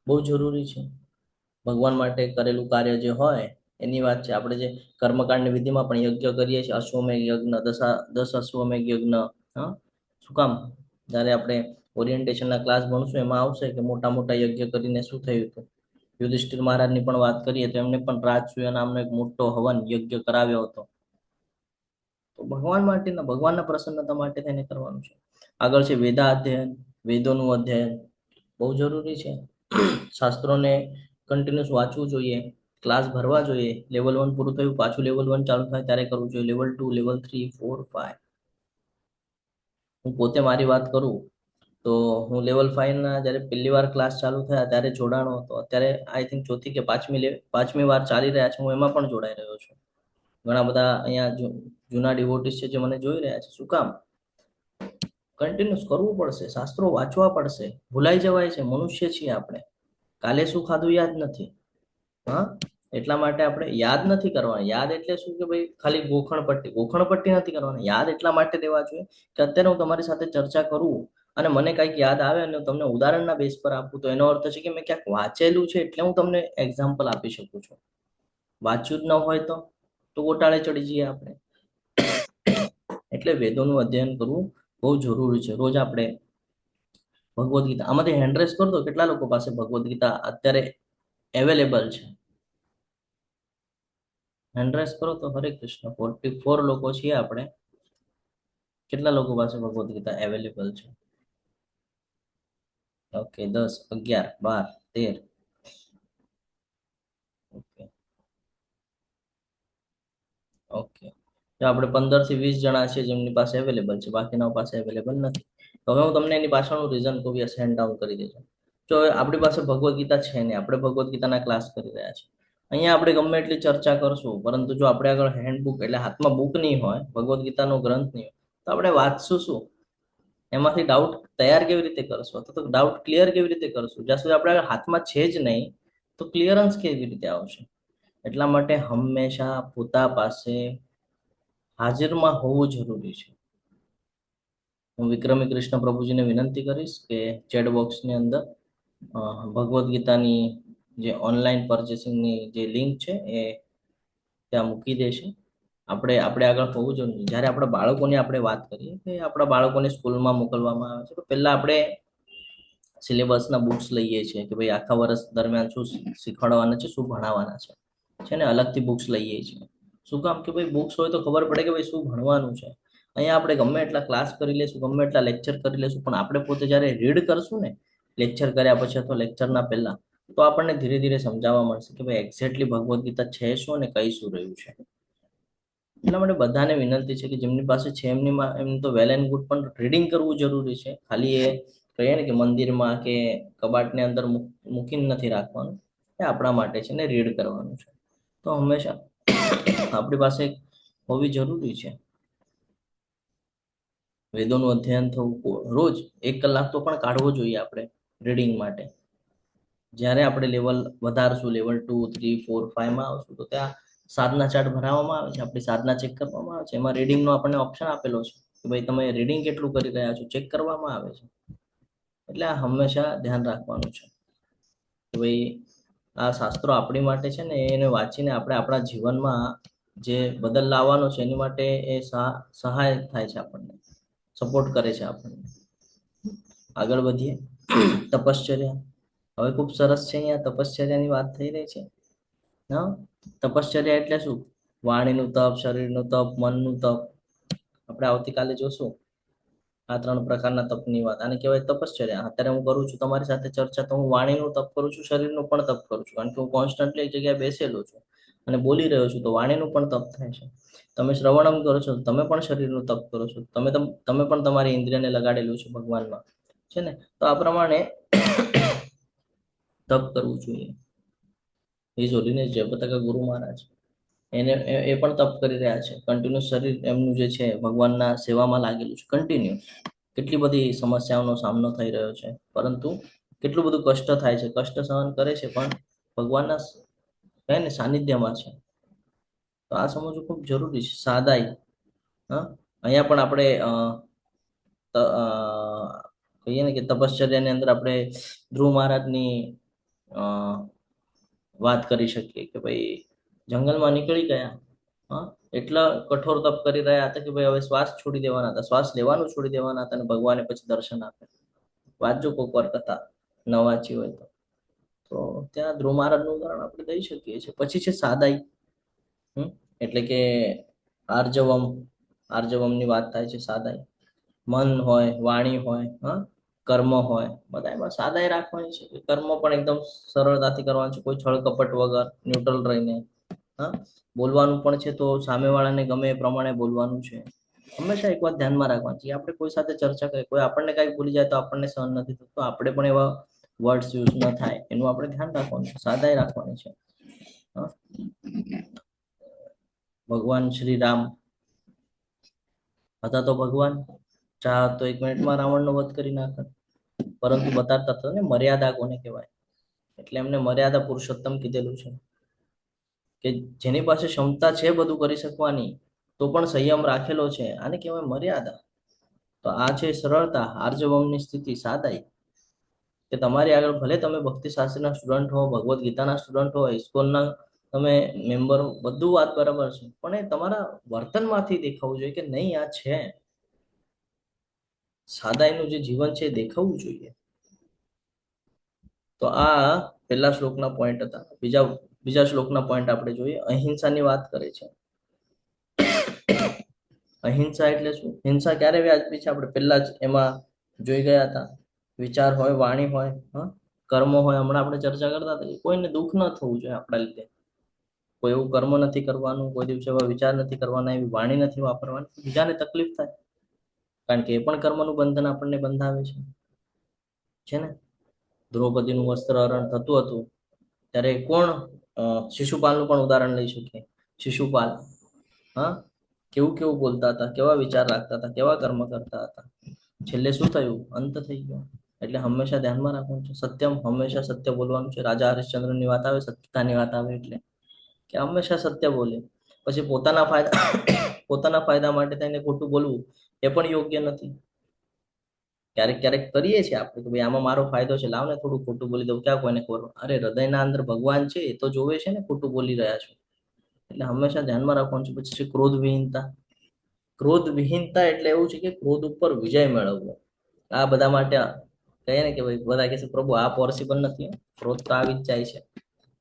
બહુ જરૂરી છે. ભગવાન માટે કરેલું કાર્ય જે હોય એની વાત છે. આપણે જે કર્મકાંડની વિધિમાં પણ યજ્ઞ કરીએ છીએ, અશ્વમેઘ યજ્ઞ, 10 અશ્વમેઘ યજ્ઞ. હા, શું કામ? જ્યારે આપણે ઓરિએન્ટેશનના ક્લાસ ભણશું એમાં આવશે કે મોટા મોટા યજ્ઞ કરીને શું થયું હતું. યુધિષ્ઠિર મહારાજની પણ વાત કરીએ તો એમને પણ રાજસૂય નામનો એક મોટો હવન યજ્ઞ કરાવ્યો હતો. તો ભગવાન માટેના, ભગવાનના પ્રસન્નતા માટે થઈને કરવાનું છે. આગળ છે વેદાધ્યયન. વેદોનું અધ્યયન બહુ જરૂરી છે. શાસ્ત્રોને કન્ટિન્યુઅસ વાંચવું જોઈએ, ક્લાસ ભરવા જોઈએ. લેવલ 1 પૂરું થયું, પાછું લેવલ 1 ચાલુ થાય ત્યારે કરવું જોઈએ. Level 2, level 3, 4, 5. હું પોતે મારી વાત કરું તો હું લેવલ 5 ના જ્યારે પહેલી વાર ક્લાસ ચાલુ થયા ત્યારે જોડાણો હતો. અત્યારે આઈ થિંક 4થી કે 5મી વાર ચાલી રહ્યા છે, હું એમાં પણ જોડાઈ રહ્યો છું. ઘણા બધા અહીંયા જૂના ડિવોટીસ છે જે મને જોઈ રહ્યા છે. શું કામ? કન્ટિન્યુઅસ કરવું પડશે, શાસ્ત્રો વાંચવા પડશે. ભૂલાઈ જવાય છે, મનુષ્ય છીએ આપણે. કાલે શું ખાધું યાદ નથી. હા, એટલા માટે આપણે યાદ નથી કરવાના. યાદ એટલે શું કે ભાઈ ખાલી ગોખણ પટ્ટી નથી કરવાની. યાદ એટલા માટે દેવા જોઈએ કે અત્યારે હું તમારી સાથે ચર્ચા કરું અને મને કંઈક યાદ આવે અને તમને ઉદાહરણના બેઝ પર આપું, તો એનો અર્થ છે કે મેં ક્યાંક વાંચેલું છે એટલે હું તમને એક્ઝામ્પલ આપી શકું છું. વાંચ્યું જ ન હોય તો ગોટાળે ચડી જઈએ આપણે. એટલે વેદોનું અધ્યયન કરવું બહુ જરૂરી છે. રોજ આપણે ભગવદ્ ગીતા આમાંથી હેન્ડ રેસ કરી દો, કેટલા લોકો પાસે ભગવદ્ ગીતા અત્યારે અવેલેબલ છે? હેન્ડ રેસ કરો તો. હરે કૃષ્ણ. 44 લોકો છીએ આપણે. કેટલા લોકો પાસે ભગવદ્ ગીતા અવેલેબલ છે? ઓકે, 10, 11, 12, 13. ઓકે ઓકે, તો આપણે 15 થી 20 જણા છે જેમની પાસે અવેલેબલ છે, બાકીના પાસે અવેલેબલ નથી. તો હવે હું તમને એની પાછળનું રીઝન કહું, યસ હેન્ડ ડાઉન કરી દેજો. જો હવે આપણી પાસે ભગવદ્ ગીતા છે ને, આપણે ભગવદ્ ગીતાના ક્લાસ કરી રહ્યા છીએ. અહીંયા આપણે ગમે એટલી ચર્ચા કરશું, પરંતુ જો આપણે આગળ હેન્ડબુક એટલે હાથમાં બુક નહીં હોય, ભગવદ્ ગીતાનો ગ્રંથ નહીં હોય, તો આપણે વાંચશું શું? એમાંથી ડાઉટ તૈયાર કેવી રીતે કરશું, અથવા તો ડાઉટ ક્લિયર કેવી રીતે કરશું? જ્યાં સુધી આપણે હાથમાં છે જ નહીં, તો ક્લિયરન્સ કેવી રીતે આવશે? એટલા માટે હંમેશા પોતા પાસે હાજરમાં હોવું જરૂરી છે. હું વિક્રમી કૃષ્ણ પ્રભુજીને વિનંતી કરીશ કે ચેટ બોક્સની અંદર ભગવદ્ ગીતાની જે ઓનલાઈન પરચેસિંગની જે લિંક છે એ ત્યાં મૂકી દેશે. આપણે આગળ હોવું જોઈએ. જ્યારે આપણા બાળકોની આપણે વાત કરીએ કે આપણા બાળકોને સ્કૂલમાં મોકલવામાં આવે છે, તો પહેલા આપણે સિલેબસના બુક્સ લઈએ છીએ કે ભાઈ આખા વર્ષ દરમિયાન શું શીખવાડવાના છે, શું ભણાવવાના છે ને અલગથી બુક્સ લઈએ છીએ. શું કામ? કે ભાઈ બુક્સ હોય તો ખબર પડે કે ભાઈ શું ભણવાનું છે. અહીંયા આપણે ગમે એટલા ક્લાસ કરી લેશું, ગમે એટલા લેક્ચર કરી લેશું, પણ આપણે પોતે જ્યારે રીડ કરશું ને, લેક્ચર કર્યા પછી અથવા લેક્ચરના પહેલા, તો આપણને ધીરે ધીરે સમજાવવા મળશે કે ભાઈ એક્ઝેક્ટલી ભગવદ્ ગીતા છે શું અને કઈ શું રહ્યું છે. એટલા માટે બધાને વિનંતી છે કે જેમની પાસે છે એમની તો વેલ એન્ડ ગુડ, પણ રીડિંગ કરવું જરૂરી છે. ખાલી એ કહીએ ને કે મંદિરમાં કે કબાટની અંદર મૂકીને નથી રાખવાનું, એ આપણા માટે છે ને રીડ કરવાનું છે. તો હંમેશા આપણી પાસે હોવી જરૂરી છે. વેદોનું અધ્યયન થવું, રોજ 1 કલાક તો પણ કાઢવો જોઈએ આપણે રીડિંગ માટે. જ્યારે આપણે લેવલ વધારશું, લેવલ 2, 3, 4, 5 આવશું, તો ત્યાં સાધના ચાર્ટ ભરાવવામાં આવે છે, આપણી સાધના ચેક કરવામાં આવે છે. એમાં રીડિંગનો આપણને ઓપ્શન આપેલો છે કે ભાઈ તમે રીડિંગ કેટલું કરી રહ્યા છો, ચેક કરવામાં આવે છે. એટલે આ હંમેશા ધ્યાન રાખવાનું છે કે ભાઈ આ શાસ્ત્રો આપણી માટે છે ને, એને વાંચીને આપણે આપણા જીવનમાં જે બદલ લાવવાનો છે એની માટે એ સહાય થાય છે, આપણને સપોર્ટ કરે છે. આપણને આગળ વધીએ. તપશ્ચર્યા હવે ખૂબ સરસ છે. અહીંયા તપશ્ચર્યાની વાત થઈ રહી છે. હા, તપશ્ચર્યા એટલે શું? વાણીનું તપ, શરીરનું તપ, મનનું તપ. આપણે આવતીકાલે જોશું આ 3 પ્રકારના તપની વાત. આને કહેવાય તપશ્ચર્યા. અત્યારે હું કરું છું તમારી સાથે ચર્ચા, તો હું વાણીનું તપ કરું છું, શરીરનું પણ તપ કરું છું, કારણ કે હું કોન્સ્ટન્ટલી એક જગ્યાએ બેસેલો છું અને બોલી રહ્યો છું, તો વાણીનું પણ તપ થાય છે. તમે શ્રવણમ કરો છો, તમે પણ શરીરનું તપ કરો છો, તમે પણ તમારી ઇન્દ્રિયને લગાડેલું છે ભગવાનમાં, છે ને. તો આ પ્રમાણે તપ કરવું જોઈએ. એ જોડીને જયપતાકા ગુરુ મહારાજ એ પણ તપ કરી રહ્યા છે. કન્ટિન્યુ શરીર એમનું જે છે ભગવાનના સેવામાં લાગેલું છે કન્ટિન્યુ. કેટલી બધી સમસ્યાઓનો સામનો થઈ રહ્યો છે, પરંતુ કેટલું બધું કષ્ટ થાય છે, કષ્ટ સહન કરે છે, પણ ભગવાનના કહે ને સાનિધ્યમાં છે. તો આ સમજવું ખૂબ જરૂરી છે. સાદાઈ. હા, અહીંયા પણ આપણે કહીએ ને કે તપશ્ચર્યાની અંદર આપણે ધ્રુવ મહારાજની વાત કરી શકીએ કે ભાઈ જંગલમાં નીકળી ગયા, હા, એટલા કઠોર તપ કરી રહ્યા હતા કે ભાઈ હવે શ્વાસ છોડી દેવાના હતા, શ્વાસ લેવાનું છોડી દેવાના હતા, અને ભગવાને પછી દર્શન આપે. વાંચજો કોક વાર કથા, ન વાંચી હોય તો ત્યાં ધ્રુવ મહારાજનું ઉદાહરણ આપણે દઈ શકીએ છીએ. પછી છે સાદાઈ. એટલે કે આર્જવમની વાત થાય છે. સાદાઈ મન હોય, વાણી હોય, હા, કર્મ હોય, બધા એમાં સાદાઈ રાખવાની છે. કર્મ પણ એકદમ સરળતાથી કરવાનું છે, કોઈ છળ કપટ વગર, ન્યુટ્રલ રહીને. હા, બોલવાનું પણ છે તો સામેવાળાને ગમે એ પ્રમાણે બોલવાનું છે. હંમેશા એક વાત ધ્યાનમાં રાખવાની છે, આપણે કોઈ સાથે ચર્ચા કરીએ, કોઈ આપણને કઈ ભૂલી જાય તો આપણને સહન નથી થતું, તો આપણે પણ એવા વર્ડ્સ યુઝ ન થાય એનું આપણે ધ્યાન રાખવાનું છે. સાદાઈ રાખવાની છે. ભગવાન શ્રી રામ હતા તો ભગવાન, ચાહ તો 1 મિનિટમાં રાવણનો વધ કરી નાખે, પરંતુ બતાવતા હતા ને મર્યાદા કોને કહેવાય. એટલે એમને મર્યાદા પુરુષોત્તમ કીધેલું છે કે જેની પાસે ક્ષમતા છે બધું કરી શકવાની, તો પણ સંયમ રાખેલો છે, આને કહેવાય મર્યાદા. તો આ છે સરળતા, આર્જવમની સ્થિતિ, સાદાઈ. કે તમારી આગળ ભલે તમે ભક્તિ શાસ્ત્રના સ્ટુડન્ટ હો, ભગવદ્ ગીતાના સ્ટુડન્ટ હો, ઇસ્કોનના તમે મેમ્બર હો, બધું વાત બરાબર છે, પણ એ તમારા વર્તનમાંથી દેખાવું જોઈએ કે નહીં આ છે. સાદાઈનું જે જીવન છે એ દેખાવું જોઈએ. તો આ પહેલા શ્લોકના પોઈન્ટ હતા. બીજા શ્લોકના પોઈન્ટ આપણે જોઈએ. અહિંસાની વાત કરે છે. અહિંસા એટલે શું? હિંસા ક્યારે વ્યાજબી છે આપણે પહેલા જ એમાં જોઈ ગયા હતા. વિચાર હોય, વાણી હોય, કર્મ હોય. હમણાં આપણે ચર્ચા કરતા હતા કે કોઈને દુઃખ ન થવું જોઈએ આપણા લીધે. કોઈ એવું કર્મ નથી કરવાનું, કોઈ દિવસે એવા વિચાર નથી કરવાના, એવી વાણી નથી વાપરવાની, બીજાને તકલીફ થાય, કારણ કે એ પણ કર્મનું બંધન આપણને બંધાવે છે ને. દ્રૌપદીનું વસ્ત્રહરણ થતું હતું ત્યારે કોણ, શિશુપાલનું પણ ઉદાહરણ લઈ શકીએ. શિશુપાલ હા કેવું કેવું બોલતા હતા, કેવા વિચાર રાખતા હતા, કેવા કર્મ કરતા હતા. છેલ્લે શું થયું? અંત થઈ ગયો. એટલે હંમેશા ધ્યાનમાં રાખવાનું છે. સત્યમ, હંમેશા સત્ય બોલવાનું છે. રાજા હરિશ્ચંદ્રની વાત આવે, સત્યતાની વાત આવે એટલે કે હંમેશા સત્ય બોલે. પછી પોતાના ફાયદા માટે થઈને ખોટું બોલવું એ પણ યોગ્ય નથી. ક્યારેક ક્યારેક કરીએ છીએ આપણે કે ભાઈ આમાં મારો ફાયદો છે, લાવ ને થોડું ખોટું બોલી દઉં, ક્યાં કોઈને ખબર. અરે હૃદયના અંદર ભગવાન છે, એ તો જોવે છે ને ખોટું બોલી રહ્યા છો. એટલે હંમેશા ધ્યાનમાં રાખવાનું છે. પછી છે ક્રોધ વિહીનતા. ક્રોધ વિહીનતા એટલે એવું છે કે ક્રોધ ઉપર વિજય મેળવવો. આ બધા માટે કહીએ ને કે ભાઈ બધા કહે છે પ્રભુ આ પોસિબલ નથી, ક્રોધ તો આવી જ જાય છે.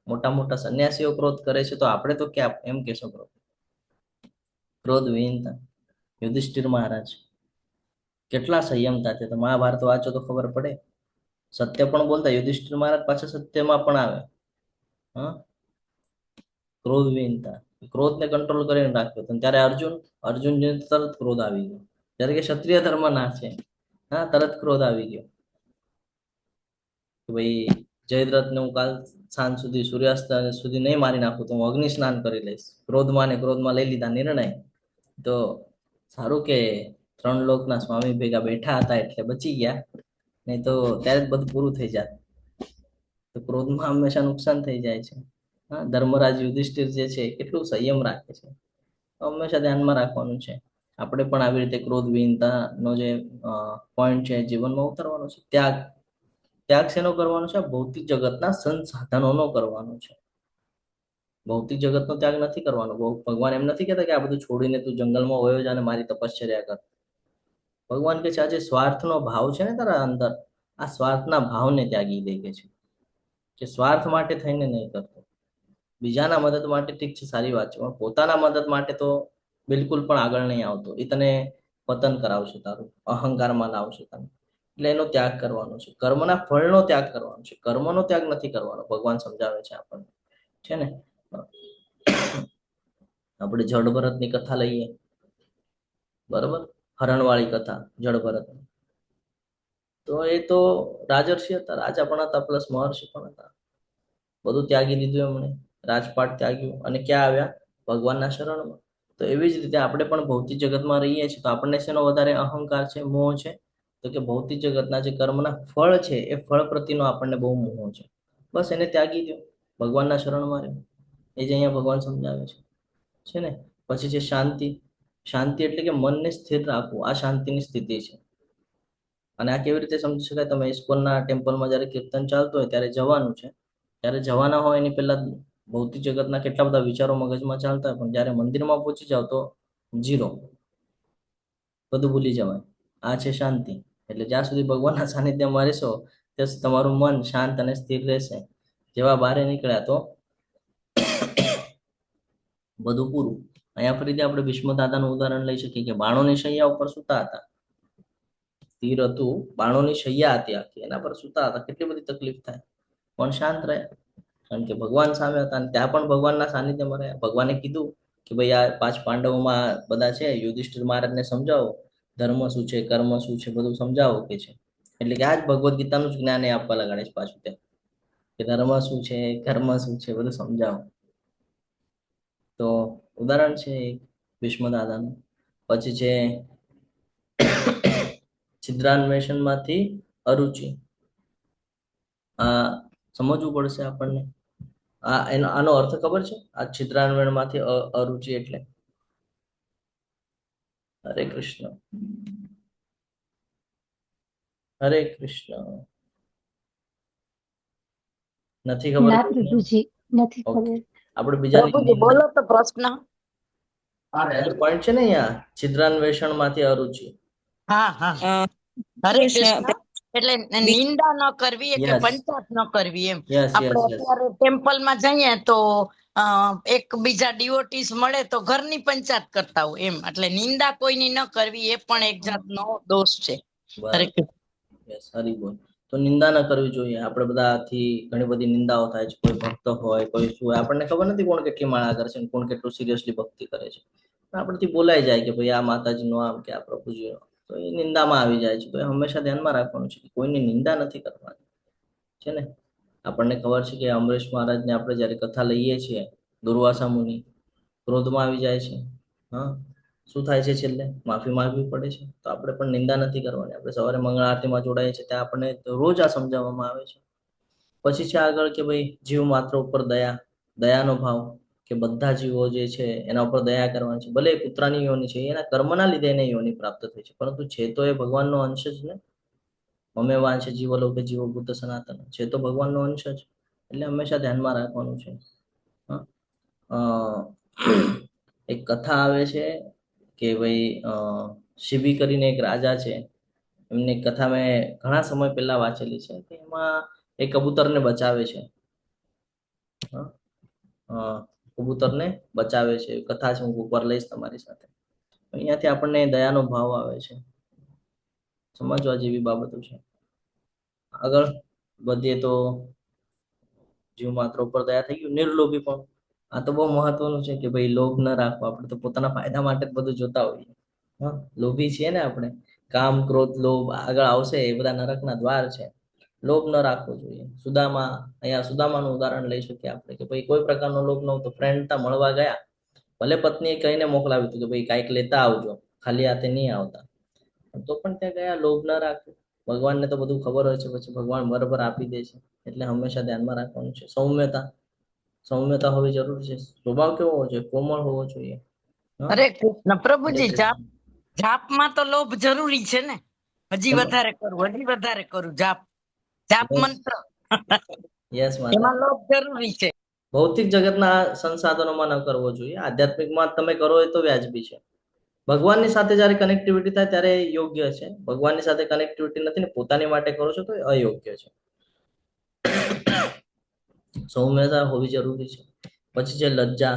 મોટા મોટા સંન્યાસીઓ ક્રોધ કરે છે, તો આપણે તો ક્યાં, એમ કહેશો પ્રભુ. ક્રોધ વિહીનતા. યુધિષ્ઠિર મહારાજ કેટલા સંયમતા છે. તો મહાભારત વાંચો તો ખબર પડે. સત્ય પણ બોલતા. યુધિષ્ઠિર મહારાજ પાછા સત્યમાં પણ આવે. હા, ક્રોધ વિહીનતા. ક્રોધને કંટ્રોલ કરીને રાખ્યો હતો. ત્યારે અર્જુનને તરત ક્રોધ આવી ગયો. જ્યારે કે ક્ષત્રિય ધર્મ ના છે, તરત ક્રોધ આવી ગયો કે ભાઈ જયદ્રથને હું કાલ સાંજ સુધી, સૂર્યાસ્ત સુધી નહીં મારી નાખું તો હું અગ્નિ સ્નાન કરી લઈશ. ક્રોધમાં લઈ લીધા નિર્ણય. તો સારું કે 3 લોકના સ્વામી ભેગા બેઠા હતા એટલે બચી ગયા, નહીં તો ત્યારે જ બધું પૂરું થઈ જાય. તો ક્રોધમાં હંમેશા નુકસાન થઈ જાય છે. ધર્મરાજ યુધિષ્ઠિર જે છે કેટલું સંયમ રાખે છે. હંમેશા ધ્યાનમાં રાખવાનું છે. આપણે પણ આવી રીતે ક્રોધ વિહીનતાનો જે પોઈન્ટ છે જીવનમાં ઉતરવાનો છે. ત્યાગ શેનો કરવાનો છે? ભૌતિક જગતના સંસાધનોનો કરવાનો છે. ભૌતિક જગતનો ત્યાગ નથી કરવાનો. ભગવાન એમ નથી કહેતા કે આ બધું છોડીને તું જંગલમાં વયો જા અને મારી તપશ્ચર્યા કર. ભગવાન કે છે આ જે સ્વાર્થનો ભાવ છે ને તારા અંદર, આ સ્વાર્થના ભાવને ત્યાગી દે કે છે. કે સ્વાર્થ માટે થઈને નહીં કરતો. બીજાના મદદ માટે ઠીક છે, સારી વાત છે, પણ પોતાના મદદ માટે તો બિલકુલ પણ આગળ નહીં આવતો. એ તને પતન કરાવશે, તારું અહંકારમાં લાવશે તને. એટલે એનો ત્યાગ કરવાનો છે. કર્મના ફળનો ત્યાગ કરવાનો છે. કર્મનો ત્યાગ નથી કરવાનો. ભગવાન સમજાવે છે આપણને, છે ને. આપણે જડ ભરતની કથા લઈએ, બરોબર, હરણવાળી કથા જડ ભરત. તો એ તો રાજર્ષિ હતા, રાજા પણ હતા, પ્લસ મહર્ષિ પણ હતા. બધું ત્યાગી દીધું એમણે, રાજપાટ ત્યાગ્યું અને ક્યાં આવ્યા? ભગવાનના શરણમાં. તો એવી જ રીતે આપણે પણ ભૌતિક જગતમાં રહીએ છીએ, તો આપણને શેનો વધારે અહંકાર છે, મોહ છે? તો કે ભૌતિક જગતના જે કર્મના ફળ છે એ ફળ પ્રત્યેનો આપણને બહુ મોહ છે. બસ એને ત્યાગી દો, ભગવાનના શરણમાં રહ્યો. એ જ અહીંયા ભગવાન સમજાવે છે ને. પછી છે શાંતિ. શાંતિ એટલે કે મનને સ્થિર રાખવું. આ શાંતિની સ્થિતિ છે. અને આ કેવી રીતે સમજી શકાય? તમે ઇસ્કોનના ટેમ્પલમાં જ્યારે કીર્તન ચાલતું હોય ત્યારે જવાનું છે. ત્યારે જવાના હોય એની પહેલા ભૌતિક જગતના કેટલા બધા વિચારો મગજમાં ચાલતા હોય, પણ જ્યારે મંદિરમાં પહોંચી જાવ તો ઝીરો, બધું ભૂલી જવાય. આ છે શાંતિ. એટલે જ્યાં સુધી ભગવાનના સાનિધ્યમાં રહેશો ત્યાં સુધી તમારું મન શાંત અને સ્થિર રહેશે. જેવા બહાર નીકળ્યા તો બધું પૂરું. અહીંયા ફરીથી આપણે ભીષ્મ દાદાનું ઉદાહરણ લઈ શકીએ કે બાણોની શૈયા ઉપર સૂતા હતા. તીર હતું, બાણોની શૈયા હતી આખી, એના પર સૂતા હતા. કેટલી બધી તકલીફ થાય, પણ શાંત રહ્યા, કારણ કે ભગવાન સામે હતા. અને ત્યાં પણ ભગવાનના સાનિધ્યમાં રહ્યા. ભગવાને કીધું કે ભાઈ આ 5 પાંડવોમાં બધા છે, યુધિષ્ઠિર મહારાજને સમજાવો ધર્મ શું છે, કર્મ શું છે, બધું સમજાવો કે છે. એટલે કે આ જ ભગવદ્ ગીતાનું જ જ્ઞાન એ આપવા લગાડે છે પાછું ત્યાં, કે ધર્મ શું છે, કર્મ શું છે, બધું સમજાવો. તો ઉદાહરણ છે ભીષ્મ દાદાનું. પછી છે છિદ્રાન્વેષણમાંથી અરુચિ. આ સમજવું પડશે આપણને. આનો અર્થ ખબર છે? આ છિદ્રાન્વેષણમાંથી અરુચિ એટલે? હરે કૃષ્ણ, હરે કૃષ્ણ. નથી ખબર? ના પ્રભુજી, નથી ઓકે, ખબર. આપણે બીજાની પ્રભુજી બોલો તો પ્રશ્ન. પોઈન્ટ છે ને અહીંયા, છિદ્રાન્વેષણમાંથી અરુચિ. હા હા, હરે કૃષ્ણ. એટલે નિંદા ન કરવી કે Yes. પંચાયત ન કરવી એમ. યસ આપણે યસ યસ અત્યારે ટેમ્પલમાં જઈએ તો એક બીજા ડિવોટીસ મળે તો ઘરની પંચાયત કરતા હોય એમ. એટલે નિંદા કોઈની ન કરવી એ પણ એક જાતનો દોષ છે. હરે બરાબર. કૃષ્ણ. યસ, હરી બોલ. તો નિંદા ન કરવી જોઈએ. આપણે બધાથી ઘણી બધી નિંદાઓ થાય છે. કોઈ ભક્ત હોય, કોઈ શું હોય, આપણને ખબર નથી કોણ કેટલી માળા કરે છે, કોણ કેટલું સિરિયસલી ભક્તિ કરે છે. આપણથી બોલાઈ જાય કે ભાઈ આ માતાજી નો આમ કે આ પ્રભુજી નો, તો એ નિંદામાં આવી જાય છે. તો એ હંમેશા ધ્યાનમાં રાખવાનું છે કે કોઈની નિંદા નથી કરવાની, છે ને. આપણને ખબર છે કે અમરેશ મહારાજને આપણે જયારે કથા લઈએ છીએ, દુર્વાસા મુનિ ક્રોધમાં આવી જાય છે. હા, શું થાય છે? છેલ્લે માફી માંગવી પડે છે. તો આપણે પણ નિંદા નથી કરવાની. આપણે સવારે મંગળ આરતીમાં જોડાઈએ છીએ ત્યાં આપણને રોજ આ સમજાવવામાં આવે છે. પછી છે આગળ કે ભાઈ જીવ માત્ર ઉપર દયાનો ભાવ, કે બધા જીવો જે છે એના ઉપર દયા કરવાની છે. ભલે કૂતરાની યોની છે, એના કર્મના લીધે એને યોની પ્રાપ્ત થઈ છે, પરંતુ છે તો એ ભગવાનનો અંશ જ ને. મમે વાંચે જીવલોકે જીવભૂત સનાતન, છે તો ભગવાનનો અંશ જ. એટલે હંમેશા ધ્યાનમાં રાખવાનું છે. હા, એક કથા આવે છે કે ભાઈ શિબી કરીને એક રાજા છે. એમની કથા મેં ઘણા સમય પહેલા વાંચેલી છે કે એમાં એ કબૂતરને બચાવે છે. કબૂતરને બચાવે છે. કથા છે, હું ઉપર લઈશ તમારી સાથે. અહીંયાથી આપણને દયાનો ભાવ આવે છે. સમજવા જેવી બાબતો છે. આગળ વધીએ તો જીવ માત્ર ઉપર દયા થઈ ગયું. નિર્લોભી પણ, આ તો બહુ મહત્વનું છે કે ભાઈ લોભ ન રાખવો. આપણે તો પોતાના ફાયદા માટે જ બધું જોતા હોઈએ. હા, લોભી છીએ ને આપણે. કામ, ક્રોધ, લોભ આગળ આવશે, એ બધા નરકના દ્વાર છે. લોભ ન રાખવો જોઈએ. અહીંયા સુદામાનું ઉદાહરણ લઈ શકીએ આપણે કે ભાઈ કોઈ પ્રકારનો લોભ નહોતો. ફ્રેન્ડતા મળવા ગયા, ભલે પત્નીએ કહીને મોકલાવ્યું હતું કે ભાઈ કાંઈક લેતા આવજો, ખાલી હાથે નહીં આવતા, તો પણ ત્યાં ગયા. લોભ ન રાખ્યો. ભગવાનને તો બધું ખબર હોય છે, પછી ભગવાન બરાબર આપી દે છે. એટલે હંમેશા ધ્યાનમાં રાખવાનું છે. સૌમ્યતા હોવી જરૂરી છે. સ્વભાવ કેવો હોવો જોઈએ? કોમળ હોવો જોઈએ. હા? હરે કૃષ્ણ. હરે પ્રભુજી કૃષ્ણ. જાપમાં તો લોભ જરૂરી છે ને. હજી એમાં વધારે કરું જાપ મંત્ર. યસ માતા. એમાં લોભ જરૂરી છે. ભૌતિક જગતના સંસાધનોમાં ન કરવો જોઈએ. આધ્યાત્મિકમાં તમે કરો એ તો વ્યાજબી છે. ભગવાનની સાથે જયારે કનેક્ટિવિટી થાય ત્યારે યોગ્ય છે. ભગવાનની સાથે કનેક્ટિવિટી નથી ને પોતાની માટે કરો છો તો એ અયોગ્ય છે. સૌમ્યતા હોવી જરૂરી છે. પછી છે લજ્જા.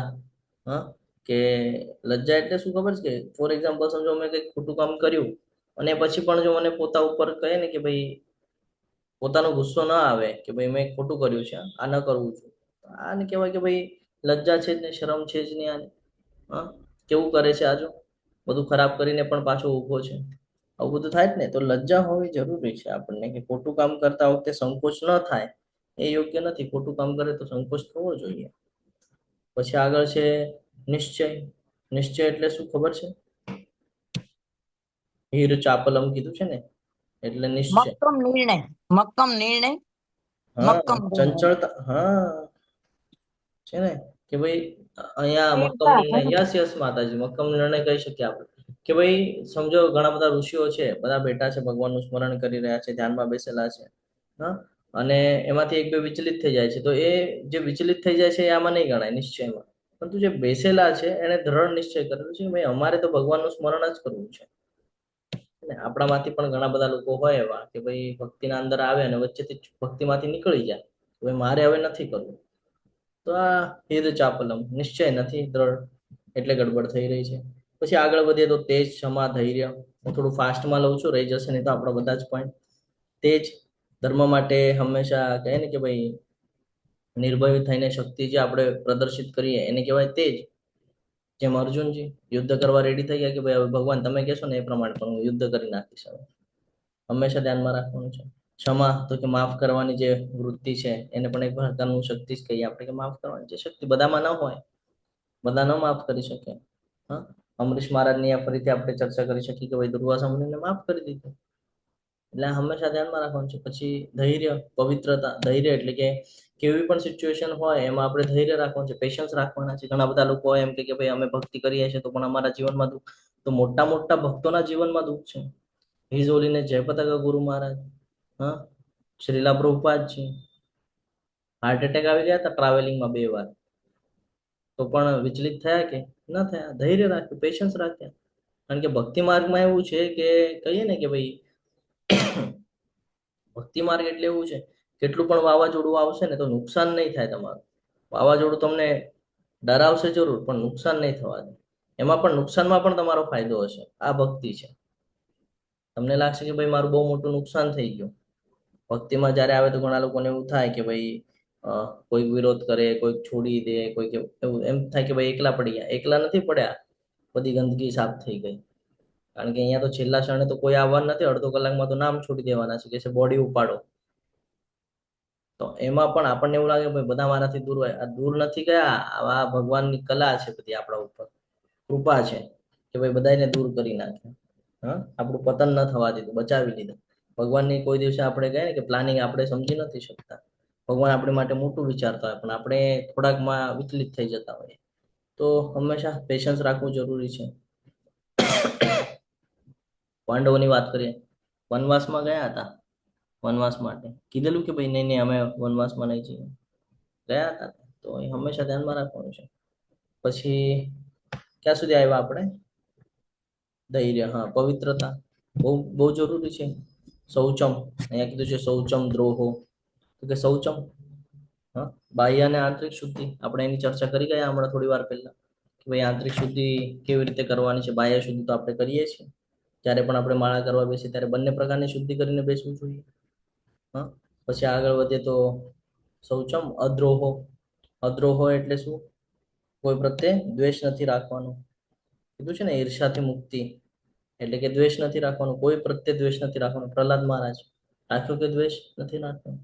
હા, કે લજ્જા એટલે શું ખબર છે? કે ફોર એક્ઝામ્પલ સમજો મેં કંઈક ખોટું કામ કર્યું અને પછી પણ જો મને પોતા ઉપર કહે ને કે ભાઈ પોતાનો ગુસ્સો ના આવે કે ભાઈ મેં ખોટું કર્યું છે, આ ન કરવું જોઈએ, આને કહેવાય કે ભાઈ લજ્જા છે જ ને, શરમ છે જ નહીં આને. હા, કેવું કરે છે આજો, બધું ખરાબ કરીને પણ પાછો ઊભો છે. આવું બધું થાય જ ને. તો લજ્જા હોવી જરૂરી છે આપણને, કે ખોટું કામ કરતા વખતે સંકોચ ન થાય એ યોગ્ય નથી. ખોટું કામ કરે તો સંકોચ થવો જોઈએ. પછી આગળ છે નિશ્ચય. નિશ્ચય એટલે શું ખબર છે? હીર ચાપલમ કીધું છે ને, એટલે નિશ્ચય. મક્કમ નિર્ણય. હા, ચંચળતા. હા, છે ને કે ભાઈ અહીંયા મક્કમ નિર્ણય. યસ માતાજી, મક્કમ નિર્ણય કહી શકીએ આપણે કે ભાઈ સમજો ઘણા બધા ઋષિઓ છે, બધા બેઠા છે, ભગવાનનું સ્મરણ કરી રહ્યા છે, ધ્યાનમાં બેસેલા છે. હા, અને એમાંથી એક બે વિચલિત થઈ જાય છે, તો એ જે વિચલિત થઈ જાય છે એ આમાં નહીં ગણાય નિશ્ચયમાં. પરંતુ જે બેસેલા છે એને દ્રઢ નિશ્ચય કરેલો છે ભાઈ અમારે તો ભગવાનનું સ્મરણ જ કરવું છે. આપણામાંથી પણ ઘણા બધા લોકો હોય એવા કે ભાઈ ભક્તિના અંદર આવે અને વચ્ચેથી ભક્તિમાંથી નીકળી જાય, ભાઈ મારે હવે નથી કરવું. તો આ હેદ ચાપલમ, નિશ્ચય નથી દ્રઢ, એટલે ગડબડ થઈ રહી છે. પછી આગળ વધીએ તો તેજ, ક્ષમા, ધૈર્ય. હું થોડું ફાસ્ટમાં લઉં છું, રહી જશે નહીં તો આપણા બધા જ પોઈન્ટ. તેજ, ધર્મ માટે હંમેશા કહે ને કે ભાઈ નિર્ભય થઈને શક્તિ જે આપણે પ્રદર્શિત કરીએ એને કહેવાય તેજ. જેમ અર્જુનજી યુદ્ધ કરવા રેડી થઈ ગયા કે ભાઈ હવે ભગવાન તમે કહેશો ને એ પ્રમાણે પણ હું યુદ્ધ કરી નાખીશ. હંમેશા ધ્યાનમાં રાખવાનું છે. ક્ષમા, તો કે માફ કરવાની જે વૃત્તિ છે એને પણ એક પ્રકારનું શક્તિ જ કહીએ આપણે, કે માફ કરવાની જે શક્તિ બધામાં ન હોય, બધા ન માફ કરી શકે. હા, અમરીશ મહારાજની ફરીથી આપણે ચર્ચા કરી શકીએ કે ભાઈ દુર્વાસા મુનિને માફ કરી દીધું. એટલે આ હંમેશા ધ્યાનમાં રાખવાનું છે. પછી ધૈર્ય, પવિત્રતા. ધૈર્ય એટલે કે કેવી પણ સિચ્યુએશન હોય એમાં આપણે ધૈર્ય રાખવાનું છે, પેશન્સ રાખવાના છે. ઘણા બધા લોકો એમ કે ભાઈ અમે ભક્તિ કરીએ છીએ તો પણ અમારા જીવનમાં દુઃખ. તો મોટા મોટા ભક્તોના જીવનમાં દુઃખ છે. હિઝ હોલીનેસ જયપતાકા ગુરુ મહારાજ, હા, શ્રીલા પ્રભુપાદજી, હાર્ટ એટેક આવી ગયા હતા ટ્રાવેલિંગમાં 2 વાર, તો પણ વિચલિત થયા કે ન થયા? ધૈર્ય રાખ્યું, પેશન્સ રાખ્યા. કારણ કે ભક્તિ માર્ગમાં એવું છે કે કહીએ ને કે ભાઈ ભક્તિ માર્ગ એટલે એવું છે, કેટલું પણ વાવાઝોડું આવશે ને તો નુકસાન નહીં થાય તમારું. વાવાઝોડું તમને ડરાવશે જરૂર, પણ નુકસાન નહીં થવા દે. એમાં પણ નુકસાનમાં પણ તમારો ફાયદો હશે. આ ભક્તિ છે. તમને લાગશે કે ભાઈ મારું બહુ મોટું નુકસાન થઈ ગયું. ભક્તિમાં જ્યારે આવે તો ઘણા લોકોને એવું થાય કે ભાઈ કોઈક વિરોધ કરે, કોઈક છોડી દે, કોઈક એવું એમ થાય કે ભાઈ એકલા પડી ગયા. એકલા નથી પડ્યા, બધી ગંદકી સાફ થઈ ગઈ. કારણ કે અહીંયા તો છેલ્લા ક્ષણે તો કોઈ આવવાનું નથી, અડધો કલાકમાં તો નામ છોડી દેવાના છે કે છે બોડી ઉપાડો. તો એમાં પણ આપણને એવું લાગે ભાઈ બધા મારાથી દૂર હોય. આ દૂર નથી ગયા, આ ભગવાનની કલા છે બધી આપણા ઉપર, કૃપા છે કે ભાઈ બધાને દૂર કરી નાખે. હા, આપણું પતન ન થવા દીધું, બચાવી લીધું. ભગવાનની કોઈ દિવસે આપણે કહે ને કે પ્લાનિંગ આપણે સમજી નથી શકતા. ભગવાન આપણી માટે મોટું વિચારતા હોય પણ આપણે થોડાકમાં વિચલિત થઈ જતા હોઈએ. તો હંમેશા પેશન્સ રાખવું જરૂરી છે. પાંડવોની વાત કરીએ, વનવાસમાં ગયા હતા. વનવાસ માટે કીધેલું કે ભાઈ નહીં નહીં અમે વનવાસમાં નહીં જઈએ, ગયા હતા. તો એ હંમેશા ધ્યાનમાં રાખવાનું છે. પછી ક્યાં સુધી આવ્યા આપણે? ધૈર્ય, હા, પવિત્રતા બહુ બહુ જરૂરી છે. શૌચમ, અહીંયા કીધું છે શૌચમ દ્રોહો, તો કે શૌચમ, હા, બાહ્ય અને આંતરિક શુદ્ધિ. આપણે એની ચર્ચા કરી ગયા હમણાં થોડી વાર પહેલા કે ભાઈ આંતરિક શુદ્ધિ કેવી રીતે કરવાની છે. બાહ્ય શુદ્ધિ તો આપણે કરીએ છીએ, જ્યારે પણ આપણે માળા કરવા બેસીએ ત્યારે બંને પ્રકારની શુદ્ધિ કરીને બેસવું જોઈએ. હા, પછી આગળ વધીએ તો શૌચમ અદ્રોહો. અદ્રોહો એટલે શું? કોઈ પ્રત્યે દ્વેષ નથી રાખવાનો. કીધું છે ને ઈર્ષાથી મુક્તિ, એટલે કે દ્વેષ નથી રાખવાનો, કોઈ પ્રત્યે દ્વેષ નથી રાખવાનો. પ્રહલાદ મહારાજ રાખ્યો કે દ્વેષ નથી રાખવાનો.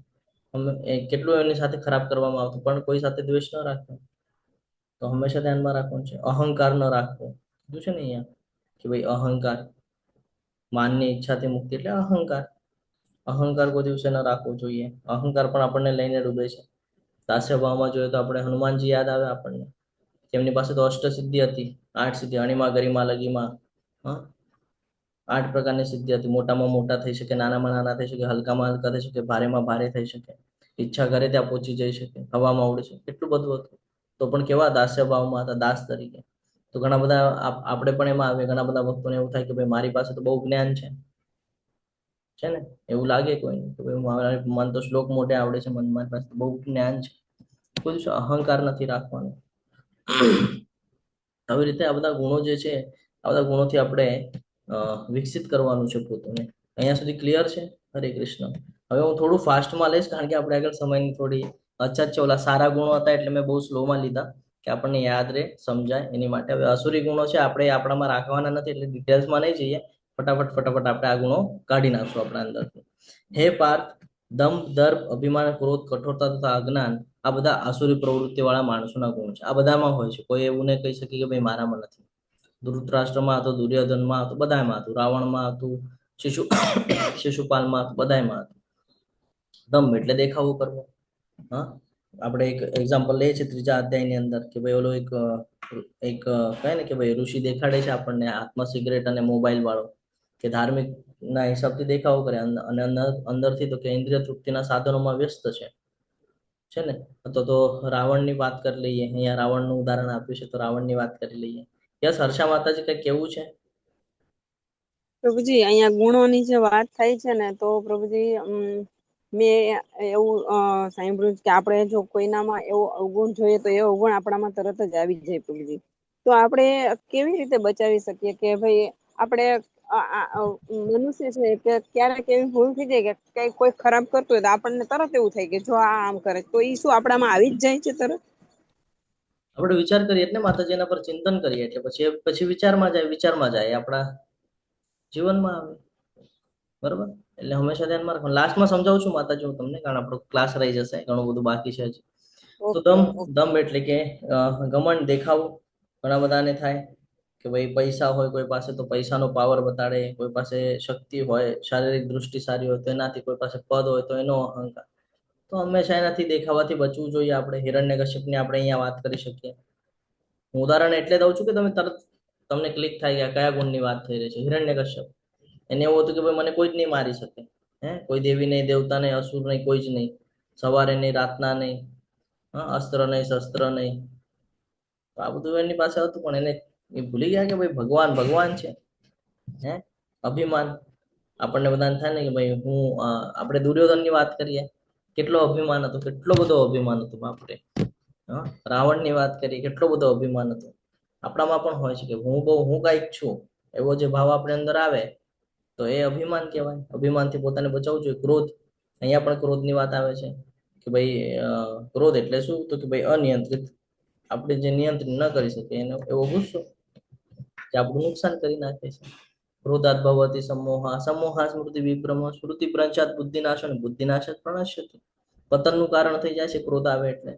કેટલું એની સાથે ખરાબ કરવામાં આવતું પણ કોઈ સાથે દ્વેષ ન રાખવો. તો હંમેશા ધ્યાનમાં રાખવાનું છે. અહંકાર ન રાખવો. કીધું છે ને અહીંયા કે ભાઈ અહંકાર, માનની ઈચ્છાથી મુક્તિ એટલે અહંકાર. અહંકાર કોઈ દિવસે ન રાખવો જોઈએ. અહંકાર પણ આપણને લઈને ડૂબે છે. દાસ્ય ભાવમાં જોઈએ તો આપણે હનુમાનજી યાદ આવે આપણને. તેમની પાસે તો અષ્ટસિદ્ધિ હતી, 8 સિદ્ધિ, અણીમાં ગરિમા લગીમાં, હા, 8 પ્રકારની સિદ્ધિ હતી. મોટામાં મોટા થઈ શકે, નાનામાં નાના થઈ શકે, હલકામાં હલકા થઈ શકે, ભારેમાં ભારે થઈ શકે, ઈચ્છા કરે ત્યાં પહોંચી જઈ શકે, હવામાં ઉડી શકે, એટલું બધું હતું. તો પણ કેવા દાસ્ય ભાવમાં હતા, દાસ તરીકે. તો ઘણા બધા આપણે પણ એમાં આવે. ઘણા બધા ભક્તોને એવું થાય કે ભાઈ મારી પાસે તો બહુ જ્ઞાન છે ને, એવું લાગે કોઈને કે ભાઈ મન તો શ્લોક મોઢે આવડે છે, મારી પાસે બહુ જ્ઞાન છે. કોઈ દિવસ અહંકાર નથી રાખવાનો. આવી રીતે આ બધા ગુણો જે છે, આ બધા ગુણોથી આપણે વિકસિત કરવાનું છે પોતાને. અહીંયા સુધી ક્લિયર છે? હરે કૃષ્ણ. હવે હું થોડું ફાસ્ટમાં લઈશ કારણ કે આપણે આગળ સમયની થોડી અછત છે. ઓલા સારા ગુણો હતા એટલે મેં બહુ સ્લોમાં લીધા કે આપણને યાદ રહે, સમજાય એની માટે. હવે અસુરી ગુણો છે, આપણે આપણામાં રાખવાના નથી એટલે ડિટેલ્સમાં નહીં જઈએ. ફટાફટ આપણે આ ગુણો કાઢી નાખશું આપણા અંદરથી. હે પાર્થ, દંભ, દર્પ, અભિમાન, ક્રોધ, કઠોરતા તથા અજ્ઞાન આ બધા આસુરી પ્રવૃત્તિ વાળા માણસોના ગુણ છે. આ બધામાં હોય છે. કોઈ એવું નહીં કહી શકે કે ભાઈ મારામાં નથી. ધૃતરાષ્ટ્રમાં હતું, દુર્યોધનમાં હતું, બધામાં હતું, રાવણમાં હતું, શિશુપાલમાં હતું, બધામાં હતું. દંભ એટલે દેખાવો કરવો. હા, આપણે એક એક્ઝામ્પલ લઈએ છીએ 3જા અધ્યાયની અંદર કે ભાઈ ઓલો એક કહે ને કે ભાઈ ઋષિ દેખાડે છે આપણને હાથમાં સિગરેટ અને મોબાઈલ વાળો, કે ધાર્મિક ના હિસાબથી દેખાવો કરે અને અંદરથી તો કે ઇન્દ્રિય તૃપ્તિના સાધનોમાં વ્યસ્ત છે ને. તો રાવણની વાત કરી લઈએ. અહીંયા રાવણનું ઉદાહરણ આપ્યું છે તો રાવણની વાત કરી લઈએ. યસ, હર્ષા માતાજી કઈ કેવું છે? પ્રભુજી અહીંયા ગુણોની જે વાત થાય છે ને તો પ્રભુજી મેં એવું સાંભળ્યું છે કે આપણે જો કોઈનામાં એવો અવગુણ જોઈએ તો એ અવગુણ આપણામાં તરત જ આવી જાય પ્રભુજી. તો આપણે કેવી રીતે બચાવી શકીએ કે ભાઈ આપણે મનુષ્ય છે કે ક્યારેક એવી ભૂલ થઈ જાય કે કોઈ ખરાબ કરતું હોય તો આપણને તરત એવું થાય કે જો આ આમ કરે તો એ શું આપણામાં આવી જ જાય છે તરત? આપણે વિચાર કરીએ એટલે માતાજી એના પર ચિંતન કરીએ એટલે પછી વિચારમાં જાય આપણા જીવનમાં આવે. બરોબર, એટલે હંમેશા ધ્યાનમાં રાખવાનું. લાસ્ટમાં સમજાવું છું માતાજી હું તમને, કારણ આપણો ક્લાસ રહી જશે, ઘણું બધું બાકી છે હજી. તો દંભ એટલે કે ઘમંડ, દેખાવું ઘણા બધાને થાય. કે ભાઈ પૈસા હોય કોઈ પાસે તો પૈસાનો પાવર બતાડે, કોઈ પાસે શક્તિ હોય, શારીરિક દૃષ્ટિ સારી હોય તો એનાથી, કોઈ પાસે પદ હોય તો એનો અહંકાર. તો હંમેશા એનાથી દેખાવાથી બચવું જોઈએ. આપણે હિરણ્યકશ્યપની આપણે અહીંયા વાત કરી શકીએ. હું ઉદાહરણ એટલે દઉં છું કે તમે તરત તમને ક્લિક થાય કે આ કયા ગુણની વાત થઈ રહી છે. હિરણ્યકશ્યપ, એને એવું હતું કે ભાઈ મને કોઈ જ નહીં મારી શકે, કોઈ દેવી નહીં, દેવતા નહીં, અસુર નહીં, કોઈ જ નહીં, સવારે નહીં, રાતના નહીં, અસ્ત્ર નહીં, શસ્ત્ર નહીં. તો આ બધું એની પાસે હતું, પણ એને એ ભૂલી ગયા કે ભાઈ ભગવાન ભગવાન છે. અભિમાન આપણને બધાને થાય ને કે ભાઈ હું આપણે દુર્યોધનની વાત કરીએ, કેટલો અભિમાન હતો, કેટલો બધો અભિમાન હતો બાપરે. રાવણની વાત કરીએ, કેટલો બધો અભિમાન હતો. આપણામાં પણ હોય છે કે હું કાંઈક છું, એવો જે ભાવ આપણે અંદર આવે તો એ અભિમાન કહેવાય. અભિમાનથી પોતાને બચાવવું જોઈએ. ક્રોધ, અહીંયા પણ ક્રોધની વાત આવે છે કે ભાઈ ક્રોધ એટલે શું? તો કે ભાઈ અનિયંત્રિત, આપણે જે નિયંત્રિત ન કરી શકીએ એનો એવો ગુસ્સો જે આપણું નુકસાન કરી નાખે છે. ક્રોધાત ભવતિ સમોહા, સમોહા સ્મૃતિ વિભ્રમ, સ્મૃતિ પ્રંચાત બુદ્ધિનાશ, અને બુદ્ધિનાશ પ્રણશ્યતિ. પતનનું કારણ થઈ જાય છે ક્રોધ આવે એટલે.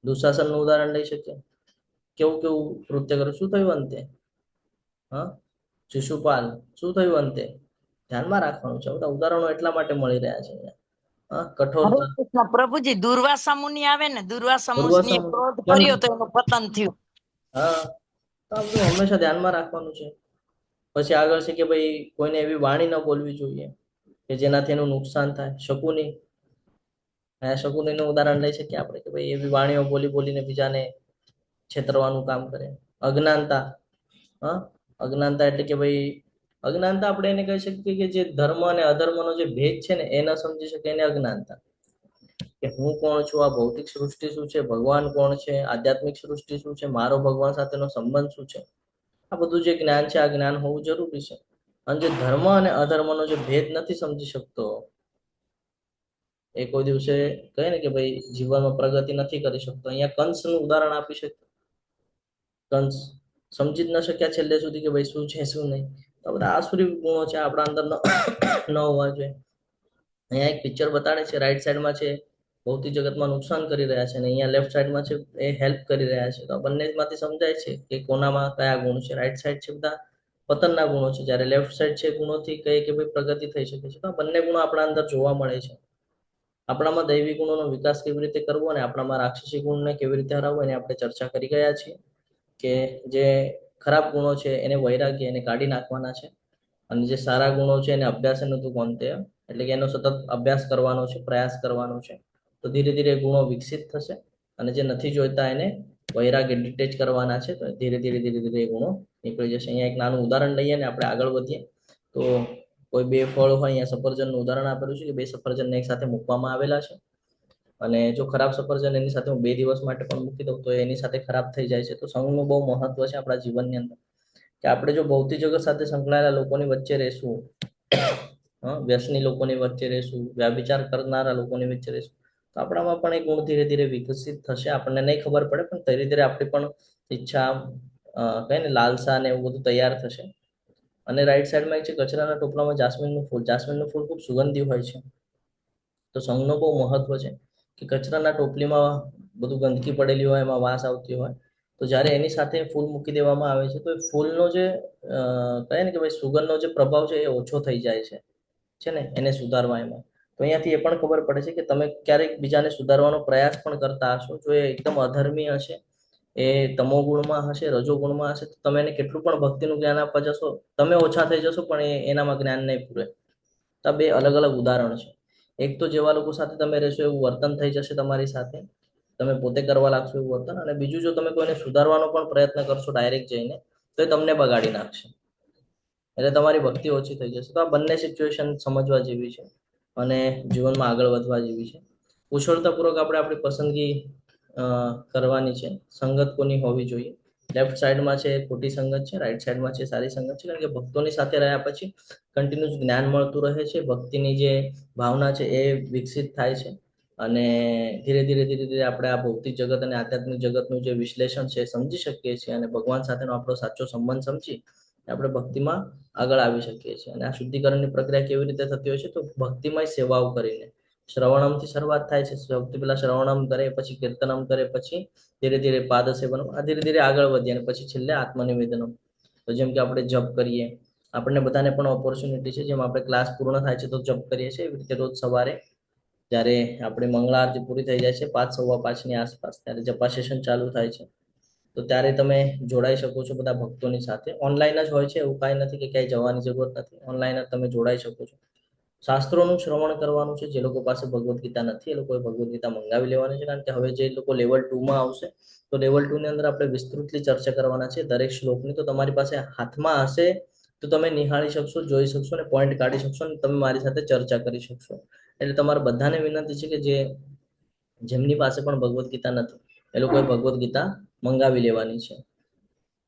દુશાસનનું ઉદાહરણ લઈ શકીએ. કેવું કેવું કૃત્ય કર્યું, શું થયું અંતે? શિશુપાલ, શું થયું અંતે? ધ્યાનમાં રાખવાનું છે. બધા ઉદાહરણો એટલા માટે મળી રહ્યા છે અહીંયા. કઠોરતા. હરે કૃષ્ણ પ્રભુજી, દુર્વાસા મુનિ આવે ને, દુર્વાસા મુનિએ ક્રોધ કર્યો તો એનું પતન થયું. તો આ બધું હંમેશા ધ્યાનમાં રાખવાનું છે. પછી આગળ છે કે ભાઈ કોઈને એવી વાણી ન બોલવી જોઈએ કે જેનાથી એનું નુકસાન થાય. શકુની, શકુનીનું ઉદાહરણ લઈ શકીએ આપણે કે ભાઈ એવી વાણીઓ બોલી બોલીને બીજાને છેતરવાનું કામ કરે. અજ્ઞાનતા, અજ્ઞાનતા એટલે કે ભાઈ અજ્ઞાનતા આપણે એને કહી શકીએ કે જે ધર્મ અને અધર્મનો જે ભેદ છે ને એ ન સમજી શકે, એને અજ્ઞાનતા. કે હું કોણ છું, આ ભૌતિક સૃષ્ટિ શું છે, ભગવાન કોણ છે, આધ્યાત્મિક સૃષ્ટિ શું છે, મારો ભગવાન સાથેનો સંબંધ શું છે, આ બધું જે જ્ઞાન છે આ જ્ઞાન હોવું જરૂરી છે. અને જે ધર્મ અને અધર્મનો જે ભેદ નથી સમજી શકતો એ કોઈ દિવસે કહે ને કે ભાઈ જીવનમાં પ્રગતિ નથી કરી શકતો. અહીંયા કંસનું ઉદાહરણ આપી શકતો. કંસ સમજી જ ન શક્યા છેલ્લે સુધી કે ભાઈ શું છે શું નહીં. તો બધા આસુરી ગુણો છે આપણા અંદર ન હોવા જોઈએ. અહીંયા એક પિક્ચર બતાડે છે, રાઈટ સાઈડમાં છે ભૌતિક જગતમાં નુકસાન કરી રહ્યા છે, અને અહીંયા લેફ્ટ સાઈડમાં છે એ હેલ્પ કરી રહ્યા છે. તો આ બંનેમાંથી સમજાય છે કે કોનામાં કયા ગુણ છે. રાઈટ સાઈડ છે બધા પતનના ગુણો છે, જ્યારે લેફ્ટ સાઈડ છે ગુણોથી કઈ કે ભાઈ પ્રગતિ થઈ શકે છે. તો આ બંને ગુણો આપણા અંદર જોવા મળે છે. આપણામાં દૈવી ગુણોનો વિકાસ કેવી રીતે કરવો અને આપણામાં રાક્ષસી ગુણને કેવી રીતે હરાવવો એની આપણે ચર્ચા કરી ગયા છીએ. કે જે ખરાબ ગુણો છે એને વૈરાગ્ય, એને કાઢી નાખવાના છે, અને જે સારા ગુણો છે એને અભ્યાસ તું કોનતે, એટલે કે એનો સતત અભ્યાસ કરવાનો છે, પ્રયાસ કરવાનો છે. તો ધીરે ધીરે ગુણો વિકસિત થશે, અને જે નથી જોઈતા એને વૈરાગ્ય ડિટેચ કરવાના છે. તો ધીરે ધીરે ધીરે ધીરે એ ગુણો નીકળી જશે. અહીંયા એક નાનું ઉદાહરણ લઈએ ને આપણે આગળ વધીએ. તો કોઈ બે ફળ હોય, અહીંયા સફરજનનું ઉદાહરણ આપેલું છે કે બે સફરજનને એક સાથે મૂકવામાં આવેલા છે, અને જો ખરાબ સફરજન એની સાથે હું 2 દિવસ માટે પણ મૂકી દઉં તો એની સાથે ખરાબ થઈ જાય છે. તો સંઘનું બહુ મહત્વ છે આપણા જીવનની અંદર, કે આપણે જો ભૌતિક જગત સાથે સંકળાયેલા લોકોની વચ્ચે રહેશું, વ્યસની લોકોની વચ્ચે રહેશું, વ્યભિચાર કરનારા લોકોની વચ્ચે રહેશું, તો આપણામાં પણ એ ગુણ ધીરે ધીરે વિકસિત થશે. આપણને નહીં ખબર પડે, પણ ધીરે ધીરે આપણી પણ ઈચ્છા, કઈ ને લાલસા ને એવું બધું તૈયાર થશે. અને રાઈટ સાઈડમાં એક છે કચરાના ટોપલામાં જાસ્મીનનું ફૂલ. જાસ્મીનનું ફૂલ ખૂબ સુગંધી હોય છે. તો સંઘનો બહુ મહત્વ છે કે કચરાના ટોપલીમાં બધું ગંદકી પડેલી હોય, એમાં વાસ આવતી હોય, તો જ્યારે એની સાથે ફૂલ મૂકી દેવામાં આવે છે તો એ ફૂલનો જે કહે ને કે ભાઈ સુગંધનો જે પ્રભાવ છે એ ઓછો થઈ જાય છે ને, એને સુધારવા એમાં. તો અહીંયાથી એ પણ ખબર પડે છે કે તમે ક્યારેક બીજાને સુધારવાનો પ્રયાસ પણ કરતા હશો. જો એ એકદમ અધર્મી હશે, એ તમો ગુણમાં હશે, રજો ગુણમાં હશે, તો તમે એને કેટલું પણ ભક્તિનું જ્ઞાન આપવા જશો, તમે ઓછા થઈ જશો, પણ એનામાં જ્ઞાન નહીં પૂરે. તો આ બે અલગ અલગ ઉદાહરણ છે. એક તો જેવા લોકો સાથે તમે રહેશો એવું વર્તન થઈ જશે તમારી સાથે, તમે પોતે કરવા લાગશો એવું વર્તન. અને બીજું, જો તમે કોઈને સુધારવાનો પણ પ્રયત્ન કરશો ડાયરેક્ટ જઈને, તો એ તમને બગાડી નાખશે, એટલે તમારી ભક્તિ ઓછી થઈ જશે. તો આ બંને સિચ્યુએશન સમજવા જેવી છે અને જીવનમાં આગળ વધવા જેવી છે. કુશળતાપૂર્વક આપણે આપણી પસંદગી કરવાની છે. સંગત કોની હોવી જોઈએ? લેફ્ટ સાઈડમાં છે ખોટી સંગત છે, રાઈટ સાઈડમાં છે સારી સંગત છે. કારણ કે ભક્તોની સાથે રહ્યા પછી કન્ટિન્યુઅસ જ્ઞાન મળતું રહે છે, ભક્તિની જે ભાવના છે એ વિકસિત થાય છે, અને ધીરે ધીરે ધીરે ધીરે આપણે આ ભૌતિક જગત અને આધ્યાત્મિક જગતનું જે વિશ્લેષણ છે એ સમજી શકીએ છીએ, અને ભગવાન સાથેનો આપણો સાચો સંબંધ સમજી આપણે ભક્તિમાં આગળ આવી શકીએ છીએ. અને આ શુદ્ધિકરણની પ્રક્રિયા કેવી રીતે થતી હોય છે? તો ભક્તિમય સેવાઓ કરીને, શ્રવણમથી શરૂઆત થાય છે. સૌથી પહેલા શ્રવણમ કરે, પછી કીર્તનમ કરે, પછી ધીરે ધીરે પાદ સેવનમ, આ ધીરે ધીરે આગળ વધીએ અને પછી છેલ્લે આત્મનિવેદનમ. તો જેમ કે આપણે જપ કરીએ, આપણને બધાને પણ ઓપોર્ચ્યુનિટી છે, જેમ આપણે ક્લાસ પૂર્ણ થાય છે તો જપ કરીએ છીએ, એવી રીતે રોજ સવારે જ્યારે આપણી મંગળા આરતી પૂરી થઈ જાય છે 5, 5:15 આસપાસ, ત્યારે જપા સેશન ચાલુ થાય છે. તો ત્યારે તમે જોડાઈ શકો છો બધા ભક્તોની સાથે. ઓનલાઈન જ હોય છે, એવું કાંઈ નથી કે ક્યાંય જવાની જરૂરત નથી, ઓનલાઈન જ તમે જોડાઈ શકો છો. શાસ્ત્રોનું શ્રવણ કરવાનું છે. જે લોકો પાસે ભગવદ્ ગીતા નથી એ લોકોએ ભગવદ્ ગીતા મંગાવી લેવાની છે, કારણ કે હવે જે લોકો લેવલ 2માં આવશે તો લેવલ 2 ની અંદર આપણે વિસ્તૃતલી ચર્ચા કરવાના છે દરેક શ્લોકની. તો તમારી પાસે હાથમાં હશે તો તમે નિહાળી શકશો, જોઈ શકશો અને પોઈન્ટ કાઢી શકશો અને તમે મારી સાથે ચર્ચા કરી શકશો. એટલે તમારે બધાને વિનંતી છે કે જેમની પાસે પણ ભગવદ્ ગીતા નથી એ લોકોએ ભગવદ્ ગીતા મંગાવી લેવાની છે.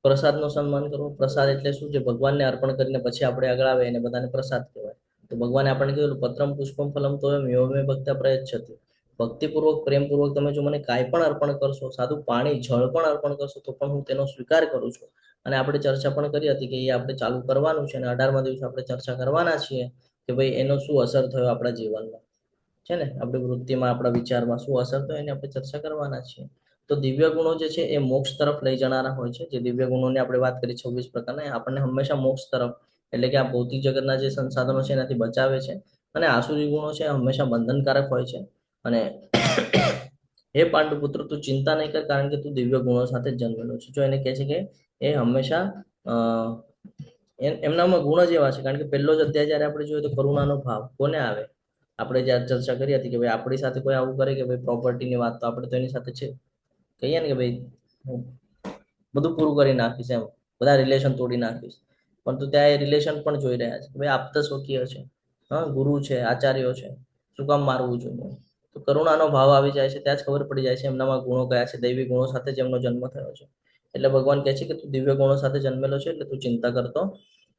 પ્રસાદનો સન્માન કરવો. પ્રસાદ એટલે શું? જે ભગવાનને અર્પણ કરીને પછી આપણે આગળ આવે એને બધાને પ્રસાદ કહેવાય. તો ભગવાને આપણને કીધું પત્રમ પુષ્પમ ફલમ તો યો મે ભક્ત્યા પ્રયચ્છતિ. ભક્તિપૂર્વક પ્રેમપૂર્વક તમે જો મને કાંઈ પણ અર્પણ કરશો, સાદું પાણી જળ પણ અર્પણ કરશો તો પણ હું તેનો સ્વીકાર કરું છું. અને આપણે ચર્ચા પણ કરી હતી કે એ આપણે ચાલુ કરવાનું છે અને 18મા દિવસે આપણે ચર્ચા કરવાના છીએ કે ભાઈ એનો શું અસર થયો આપણા જીવનમાં, છે ને, આપણી વૃત્તિમાં, આપણા વિચારમાં શું અસર થયો એની આપણે ચર્ચા કરવાના છીએ. તો દિવ્ય ગુણો જે છે એ મોક્ષ તરફ લઈ જનારા હોય છે. જે દિવ્ય ગુણોની આપણે વાત કરી 26 પ્રકારના, આપણને હંમેશા મોક્ષ તરફ, એટલે કે આ ભૌતિક જગતના જે સંસાધનો છે એનાથી બચાવે છે. અને આસુરી ગુણો છે હંમેશા બંધનકારક હોય છે. અને હે પાંડુપુત્ર, તું ચિંતા નહીં કર, કારણ કે તું દિવ્ય ગુણો સાથે જન્મેલો છે. જો એને કહે છે કે એ હંમેશા એમનામાં ગુણ જ એવા છે. કારણ કે પહેલો જ અધ્યાય જ્યારે આપણે જોઈએ તો કરુણાનો ભાવ કોને આવે? આપણે જ્યારે ચર્ચા કરી હતી કે ભાઈ આપણી સાથે કોઈ આવું કરે કે ભાઈ પ્રોપર્ટીની વાત, તો આપણે તો એની સાથે છે કહીએ ને કે ભાઈ હું બધું પૂરું કરી નાખીશ, એમ બધા રિલેશન તોડી નાખીશ. પરંતુ ત્યાં એ રિલેશન પણ જોઈ રહ્યા છે કે ભાઈ આપતા સ્વકીય છે, હા, ગુરુ છે, આચાર્યો છે, શું કામ મારવું જોઈએ? તો કરુણાનો ભાવ આવી જાય છે, ત્યાં જ ખબર પડી જાય છે એમનામાં ગુણો કયા છે. દૈવી ગુણો સાથે જેમનો જન્મ થયો છે. એટલે ભગવાન કહે છે કે તું દિવ્ય ગુણો સાથે જન્મેલો છે, એટલે તું ચિંતા કરતો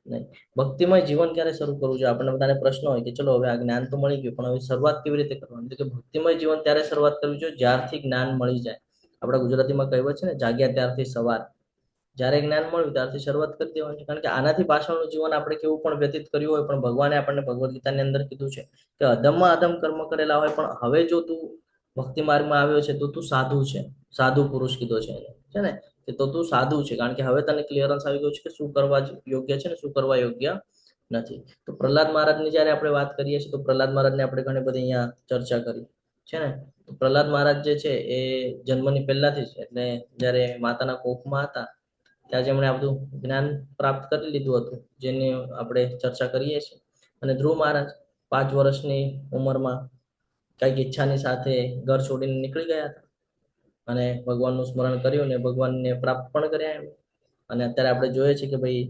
નહીં. ભક્તિમય જીવન ક્યારે શરૂ કરવું જોઈએ? આપણને બધાને પ્રશ્ન હોય કે ચલો હવે આ જ્ઞાન તો મળી ગયું, પણ હવે શરૂઆત કેવી રીતે કરવાની? કે ભક્તિમય જીવન ત્યારે શરૂઆત કરવી જોઈએ જ્યારથી જ્ઞાન મળી જાય. આપણા ગુજરાતીમાં કહેવત છે ને, જાગ્યા ત્યારથી સવાર. જ્યારે જ્ઞાન મળ્યું ત્યારથી શરૂઆત કરી દેવાની છે. કારણ કે આનાથી પાછળનું જીવન આપણે કેવું પણ વ્યતીત કર્યું હોય, પણ ભગવાને આપણને ભગવદ્ ગીતાની અંદર કીધું છે કે અધમમાં અધમ કર્મ કરેલા હોય, પણ હવે જો તું ભક્તિ માર્ગમાં આવ્યો છે તો તું સાધુ છે, સાધુ પુરુષ કીધો છે એને, છે ને, કે તો તું સાધુ છે. કારણ કે હવે તને ક્લિયરન્સ આવી ગયું છે કે શું કરવા યોગ્ય છે ને શું કરવા યોગ્ય નથી. તો પ્રહલાદ મહારાજની જ્યારે આપણે વાત કરીએ છીએ તો પ્રહલાદ મહારાજને આપણે ઘણી બધી અહીંયા ચર્ચા કરી છે ને. તો પ્રહલાદ મહારાજ જે છે એ જન્મની પહેલાથી જ, એટલે જ્યારે માતાના કોખમાં હતા ત્યાં જેમણે આ બધું જ્ઞાન પ્રાપ્ત કરી લીધું હતું, જેની આપણે ચર્ચા કરીએ છીએ. અને ધ્રુવ મહારાજ 5 વર્ષની ઉંમરમાં કઈક ઈચ્છાની સાથે ઘર છોડીને નીકળી ગયા હતા અને ભગવાનનું સ્મરણ કર્યું ને ભગવાનને પ્રાપ્ત પણ કર્યા એમ. અને અત્યારે આપણે જોઈએ છીએ કે ભાઈ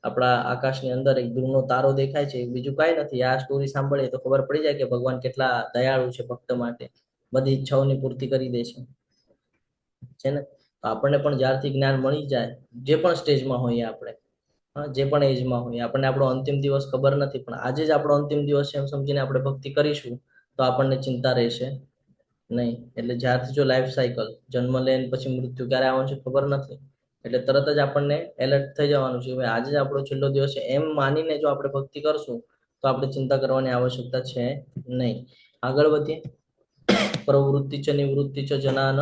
આપણા આકાશની અંદર એક ધ્રુવનો તારો દેખાય છે, બીજું કાંઈ નથી. આ સ્ટોરી સાંભળીએ તો ખબર પડી જાય કે ભગવાન કેટલા દયાળુ છે ભક્ત માટે, બધી ઈચ્છાઓની પૂર્તિ કરી દે છે ને. તો આપણને પણ જ્યારથી જ્ઞાન મળી જાય, જે પણ સ્ટેજમાં હોઈએ આપણે, હા, જે પણ એજમાં હોઈએ, આપણને આપણો અંતિમ દિવસ ખબર નથી, પણ આજે જ આપણો અંતિમ દિવસ છે એમ સમજીને આપણે ભક્તિ કરીશું તો આપણને ચિંતા રહેશે નહીં. એટલે જ્યારથી જો લાઈફ સાયકલ, જન્મ લઈને પછી મૃત્યુ ક્યારે આવવાનું છે ખબર નથી, એટલે તરત જ આપણને એલર્ટ થઈ જવાનું છે. આજે જ આપણો છેલ્લો દિવસ છે એમ માનીને જો આપણે ભક્તિ કરશું તો આપણે ચિંતા કરવાની આવશ્યકતા છે નહીં. આગળ વધીએ. પ્રવૃત્તિ ચ નિવૃત્તિ ચ જનાન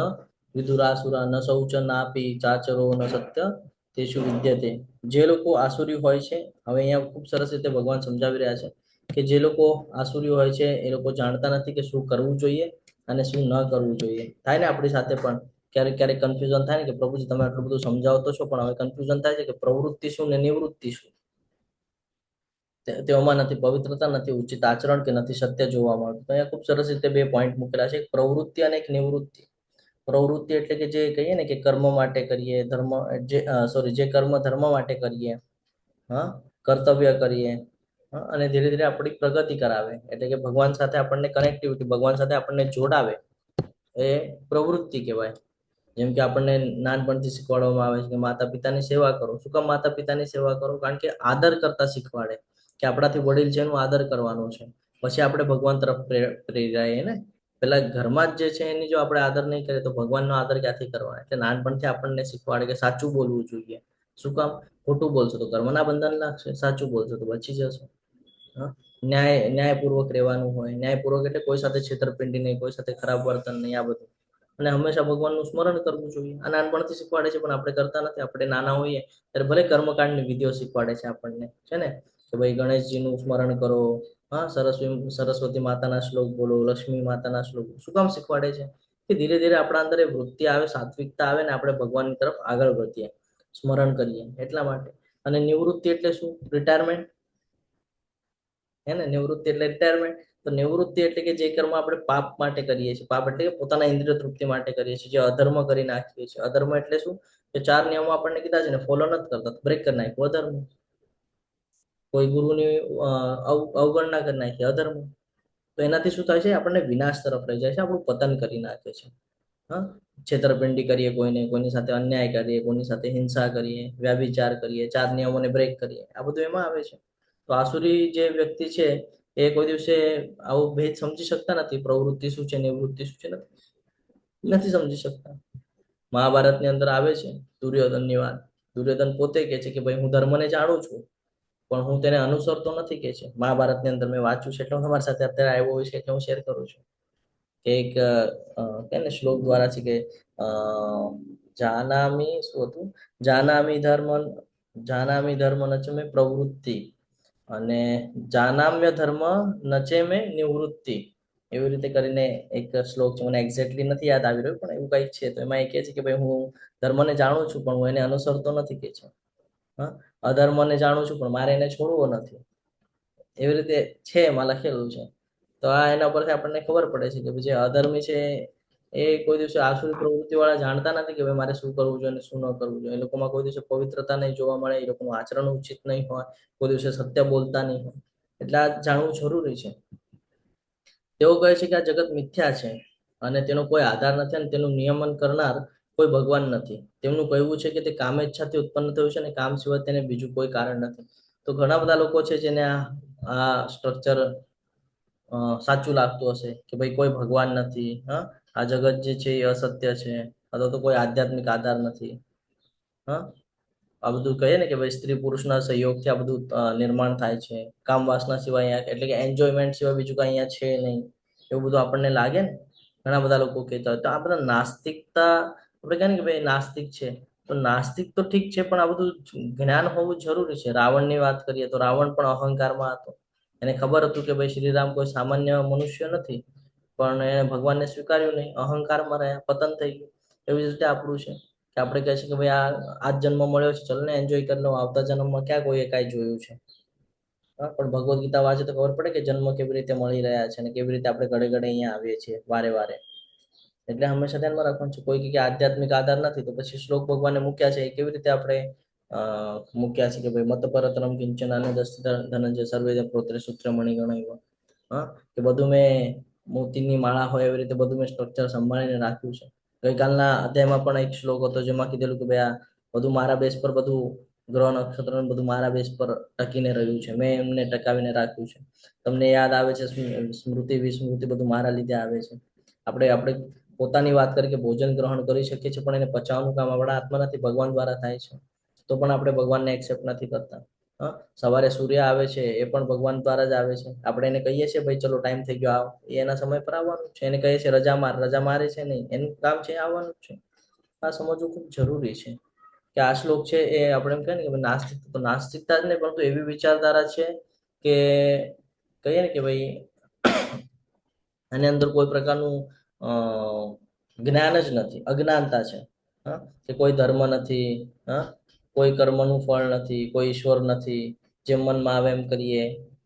વિદુરાસુરા ન શૌચ નાપી ચાચરો ન સત્ય તેશુ વિદ્યતે. જે લોકો આસુરી હોય છે, હવે અહીંયા ખૂબ સરસ રીતે ભગવાન સમજાવી રહ્યા છે કે જે લોકો આસુરી હોય છે એ લોકો જાણતા નથી કે શું કરવું જોઈએ અને શું ન કરવું જોઈએ. થાય ને આપણી સાથે પણ ક્યારેક ક્યારેક કન્ફ્યુઝન થાય ને કે પ્રભુજી તમે આટલું બધું સમજાવતો છો, પણ હવે કન્ફ્યુઝન થાય છે કે પ્રવૃત્તિ શું ને નિવૃત્તિ શું. તેઓમાં નથી પવિત્રતા, નથી ઉચિત આચરણ કે નથી સત્ય જોવા મળતું. તો અહીંયા ખૂબ સરસ રીતે 2 પોઈન્ટ મૂકેલા છે, એક પ્રવૃત્તિ અને એક નિવૃત્તિ. પ્રવૃત્તિ એટલે કે જે કહીએ ને કે કર્મ માટે કરીએ, ધર્મ જે કર્મ ધર્મ માટે કરીએ, હા, કર્તવ્ય કરીએ, હા, અને ધીરે ધીરે આપણી પ્રગતિ કરાવે, એટલે કે ભગવાન સાથે આપણને કનેક્ટિવિટી, ભગવાન સાથે આપણને જોડાવે, એ પ્રવૃત્તિ કહેવાય. જેમ કે આપણને નાનપણથી શીખવાડવામાં આવે છે કે માતા પિતાની સેવા કરો. શું કામ માતા પિતાની સેવા કરો? કારણ કે આદર કરતા શીખવાડે કે આપણાથી વડીલ છે એનું આદર કરવાનું છે, પછી આપણે ભગવાન તરફ પ્રેરાઈએ ને. પેલા ઘરમાં જ જે છે એની જો આપણે આદર નહીં કરીએ તો ભગવાનનો આદર ક્યાંથી કરવાનો? એટલે નાનપણથી આપણને શીખવાડે કે સાચું બોલવું જોઈએ. શું કામ? ખોટું બોલશો તો કર્મના બંધન લાગશે, સાચું બોલશો તો બચી જશો. હા, ન્યાયપૂર્વક રહેવાનું હોય. ન્યાયપૂર્વક એટલે કોઈ સાથે છેતરપિંડી નહીં, કોઈ સાથે ખરાબ વર્તન નહીં, આ બધું. અને હંમેશા ભગવાનનું સ્મરણ કરવું જોઈએ. આ નાનપણથી શીખવાડે છે, પણ આપણે કરતા નથી. આપણે નાના હોઈએ ત્યારે ભલે કર્મકાંડની વિધિઓ શીખવાડે છે આપણને, છે ને, કે ભાઈ ગણેશજીનું સ્મરણ કરો, હા, સરસ્વતી માતાના શ્લોક બોલો, લક્ષ્મી માતાના શ્લોક. શું કામ શીખવાડે છે? કે ધીરે ધીરે આપણા અંદર એ વૃત્તિ આવે, સાત્વિકતા આવે ને આપણે ભગવાનની તરફ આગળ વધીએ, સ્મરણ કરીએ, એટલા માટે. અને નિવૃત્તિ એટલે શું? રિટાયરમેન્ટ, હે ને? નિવૃત્તિ એટલે રિટાયરમેન્ટ. તો નિવૃત્તિ એટલે કે જે કર્મ આપણે પાપ માટે કરીએ છીએ, પાપ એટલે કે પોતાના ઇન્દ્રિય તૃપ્તિ માટે કરીએ છીએ, જે અધર્મ કરી નાખીએ છીએ. અધર્મ એટલે શું? કે 4 નિયમો આપણને કીધા છે ને, ફોલો નથી કરતા, બ્રેક કરી નાખ્યું, અધર્મ. કોઈ ગુરુની અવગણના કરી નાખી, અધર્મ. તો એનાથી શું થાય છે? આપણને વિનાશ તરફ લઈ જાય છે, આપણું પતન કરી નાખે છે. હા, છેતરપિંડી કરીએ કોઈને, કોઈની સાથે અન્યાય કરીએ, કોઈની સાથે હિંસા કરીએ, વ્યાભિચાર કરીએ, 4 નિયમોને બ્રેક કરીએ, આ બધું એમાં આવે છે. તો આસુરી જે વ્યક્તિ છે એ કોઈ દિવસે આવું ભેદ સમજી શકતા નથી. પ્રવૃત્તિ શું છે, નિવૃત્તિ શું છે, નથી સમજી શકતા. મહાભારતની અંદર આવે છે દુર્યોધનની વાત. દુર્યોધન પોતે કહે છે કે ભાઈ હું ધર્મને જાણું છું, પણ હું તેને અનુસરતો નથી, કે છે. મહાભારતની અંદર મેં વાંચ્યું છે એટલે હું તમારી સાથે અત્યારે આવ્યો હોય છે એટલે હું શેર કરું છું. કે એક કે ને શ્લોક દ્વારા છે કે જાનામી, શું હતું? જાનામી ધર્મ નચે મેં પ્રવૃત્તિ, અને જાનામ્ય ધર્મ નચે મેં નિવૃત્તિ, એવી રીતે કરીને એક શ્લોક છે. મને એક્ઝેક્ટલી નથી યાદ આવી રહ્યું, પણ એવું કંઈક છે. તો એમાં એ કહે છે કે ભાઈ હું ધર્મને જાણું છું, પણ હું એને અનુસરતો નથી, કે છે. હા, અધર્મને જાણું છું, પણ મારે એને છોડવો નથી. એવી રીતે છે, એમાં લખેલું છે. તો આ એના પરથી આપણને ખબર પડે છે કે જે અધર્મી છે એ કોઈ દિવસે આસુરી પ્રવૃત્તિ વાળા જાણતા નથી કે ભાઈ મારે શું કરવું જોઈએ અને શું ન કરવું જોઈએ. એ લોકોમાં કોઈ દિવસે પવિત્રતા નહીં જોવા મળે, એ લોકોનું આચરણ ઉચિત નહીં હોય, કોઈ દિવસે સત્ય બોલતા નહીં હોય. એટલે આ જાણવું જરૂરી છે. તેઓ કહે છે કે આ જગત મિથ્યા છે અને તેનો કોઈ આધાર નથી, અને તેનું નિયમન કરનાર કોઈ ભગવાન નથી. તેમનું કહેવું છે કે તે કામેચ્છાથી ઉત્પન્ન થયું છે અને કામ સિવાય તેને બીજું કોઈ કારણ નથી. તો ઘણા બધા લોકો છે જેને આ સ્ટ્રક્ચર સાચું લાગતું હશે કે ભાઈ કોઈ ભગવાન નથી, હા, આ જગત જે છે એ અસત્ય છે, અથવા તો કોઈ આધ્યાત્મિક આધાર નથી. હા, આ બધું કહીએ ને કે ભાઈ સ્ત્રી પુરુષના સહયોગથી આ બધું નિર્માણ થાય છે. કામ વાસના સિવાય એટલે કે એન્જોયમેન્ટ સિવાય બીજું કઈ અહીંયા છે નહીં, એવું બધું આપણને લાગે ને. ઘણા બધા લોકો કહેતા હોય. તો આ બધા નાસ્તિકતા, આપણે કહે ને કે ભાઈ નાસ્તિક છે, તો નાસ્તિક તો ઠીક છે, પણ આ બધું જ્ઞાન હોવું જરૂરી છે. રાવણની વાત કરીએ તો રાવણ પણ અહંકારમાં હતો. એને ખબર હતું કે ભાઈ શ્રીરામ કોઈ સામાન્ય મનુષ્ય નથી, પણ એને ભગવાનને સ્વીકાર્યું નહીં, અહંકારમાં રહ્યા, પતન થઈ ગયું. એવી રીતે આપણું છે કે આપણે કહે છે કે ભાઈ આ જન્મ મળ્યો છે, ચલો ને એન્જોય કરી લો, આવતા જન્મમાં ક્યાં કોઈએ કાંઈ જોયું છે. હા, પણ ભગવદ્ ગીતા વાંચે તો ખબર પડે કે જન્મ કેવી રીતે મળી રહ્યા છે અને કેવી રીતે આપણે ઘડે ઘડે અહીંયા આવીએ છીએ વારે વારે. એટલે હંમેશા ધ્યાનમાં રાખવાનું છે. કોઈ કે આધ્યાત્મિક આધાર નથી, તો પછી શ્લોક ભગવાને મૂક્યા છે એ કેવી રીતે આપણે મૂક્યા છે કે ભાઈ મત પરતરમ કિંચન અને ધનંજય સર્વે પ્રોત્રે સૂત્ર મણિગણ. હા, કે બધું મેં મોતીની માળા હોય એવી રીતે બધું મેં સ્ટ્રક્ચર સંભાળીને રાખ્યું છે. ગઈકાલના અધ્યાયમાં પણ એક શ્લોક હતો જેમાં કીધેલું કે ભાઈ આ બધું મારા બેસ પર, બધું ગ્રહ નક્ષત્ર બધું મારા બેસ પર ટકીને રહ્યું છે, મેં એમને ટકાવીને રાખ્યું છે. તમને યાદ આવે છે સ્મૃતિ વિસ્મૃતિ બધું મારા લીધે આવે છે. આપણે પોતાની વાત કરી કે ભોજન ગ્રહણ કરી શકીએ છીએ, પણ એને પચાવવાનું કામ આપણા હાથમાં નથી, ભગવાન દ્વારા થાય છે. તો પણ આપણે ભગવાનને એક્સેપ્ટ નથી કરતા. હા, સવારે સૂર્ય આવે છે એ પણ ભગવાન દ્વારા જ આવે છે. આપણે એને કહીએ છીએ ભાઈ ચલો ટાઈમ થઈ ગયો આવ, એ એના સમય પર આવવાનું છે. એને કહીએ છીએ રજા મારે છે નહીં, એનું કામ છે આવવાનું જ છે. આ સમજવું ખૂબ જરૂરી છે કે આ શ્લોક છે એ આપણે એમ કહે ને કે નાસ્તિક, તો નાસ્તિકતા જ નહીં, પરંતુ એવી વિચારધારા છે કે કહીએ ને કે ભાઈ આની અંદર કોઈ પ્રકારનું જ્ઞાન જ નથી, અજ્ઞાનતા છે. હા, કે કોઈ ધર્મ નથી, હા, કોઈ કર્મનું ફળ નથી, કોઈ ઈશ્વર નથી, જેમ મનમાં આવે એમ કરીએ,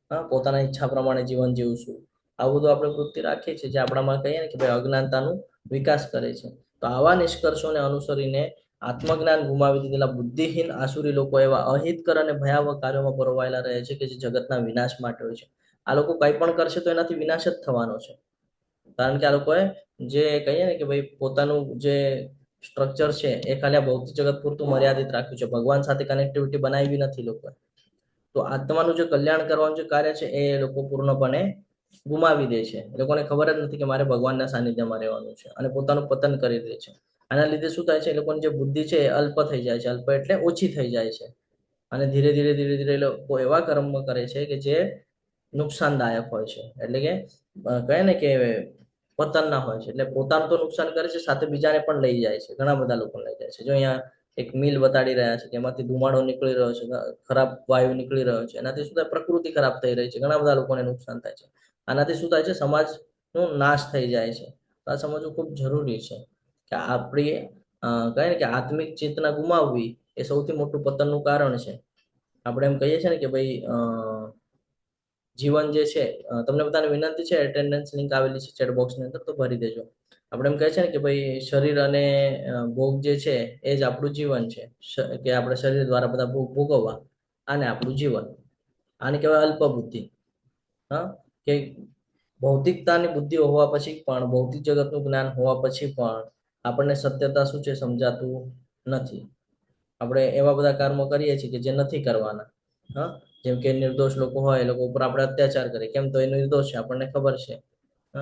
હા, પોતાના ઈચ્છા પ્રમાણે જીવન જીવશું, આવું બધું આપણે વૃત્તિ રાખીએ છીએ જે આપણામાં કહીએ ને કે ભાઈ અજ્ઞાનતાનું વિકાસ કરે છે. તો આવા નિષ્કર્ષોને અનુસરીને આત્મજ્ઞાન ગુમાવી દીધેલા બુદ્ધિહીન આસુરી લોકો એવા અહિતકર અને ભયાવહ કાર્યોમાં પરોવાયેલા રહે છે કે જે જગતના વિનાશ માટે હોય છે. આ લોકો કંઈ પણ કરશે તો એનાથી વિનાશ જ થવાનો છે. કારણ કે આ લોકોએ જે કહીએ ને કે ભાઈ પોતાનું જે સ્ટ્રક્ચર છે એ ખાલી આ ભૌતિક જગત પૂરતું મર્યાદિત રાખ્યું છે, ભગવાન સાથે કનેક્ટિવિટી બનાવી નથી લોકોએ. તો આત્માનું જે કલ્યાણ કરવાનું જે કાર્ય છે એ લોકો પૂર્ણપણે ગુમાવી દે છે. એ લોકોને ખબર જ નથી કે મારે ભગવાનના સાનિધ્યમાં રહેવાનું છે, અને પોતાનું પતન કરી દે છે. આના લીધે શું થાય છે? એ લોકોની જે બુદ્ધિ છે એ અલ્પ થઈ જાય છે. અલ્પ એટલે ઓછી થઈ જાય છે. અને ધીરે ધીરે ધીરે ધીરે લોકો એવા કર્મ કરે છે કે જે નુકસાનદાયક હોય છે, એટલે કે કહે ને કે પતનના હોય છે. એટલે પોતાનું તો નુકસાન કરે છે, સાથે બીજાને પણ લઈ જાય છે, ઘણા બધા લોકોને લઈ જાય છે. જો અહીંયા એક મિલ બતાડી રહ્યા છે, તેમાંથી ધુમાડો નીકળી રહ્યો છે, ખરાબ વાયુ નીકળી રહ્યો છે. એનાથી શું થાય? પ્રકૃતિ ખરાબ થઈ રહી છે, ઘણા બધા લોકોને નુકસાન થાય છે. આનાથી શું થાય છે? સમાજનો નાશ થઈ જાય છે. તો આ સમજવું ખૂબ જરૂરી છે કે આપણી કહે ને કે આત્મિક ચેતના ગુમાવવી એ સૌથી મોટું પતનનું કારણ છે. આપણે એમ કહીએ છીએ ને કે ભાઈ જીવન જે છે, તમને બધાને વિનંતી છે, એટેન્ડન્સ લિંક આવેલી છે ચેટ બોક્સની અંદર, તો ભરી દેજો. આપણે એમ કહે છે ને કે ભાઈ શરીર અને ભોગ જે છે એ જ આપણું જીવન છે, કે આપણે શરીર દ્વારા બધા ભોગ ભોગવવા, આને આપણું જીવન. આને કહેવાય અલ્પ બુદ્ધિ. હા, કે ભૌતિકતાની બુદ્ધિ હોવા પછી પણ, ભૌતિક જગતનું જ્ઞાન હોવા પછી પણ આપણને સત્યતા શું છે સમજાતું નથી. આપણે એવા બધા કર્મો કરીએ છીએ કે જે નથી કરવાના. હા, જેમ કે નિર્દોષ લોકો હોય, એ લોકો ઉપર આપણે અત્યાચાર કરીએ, કેમ? તો એ નિર્દોષ છે, આપણને ખબર છે.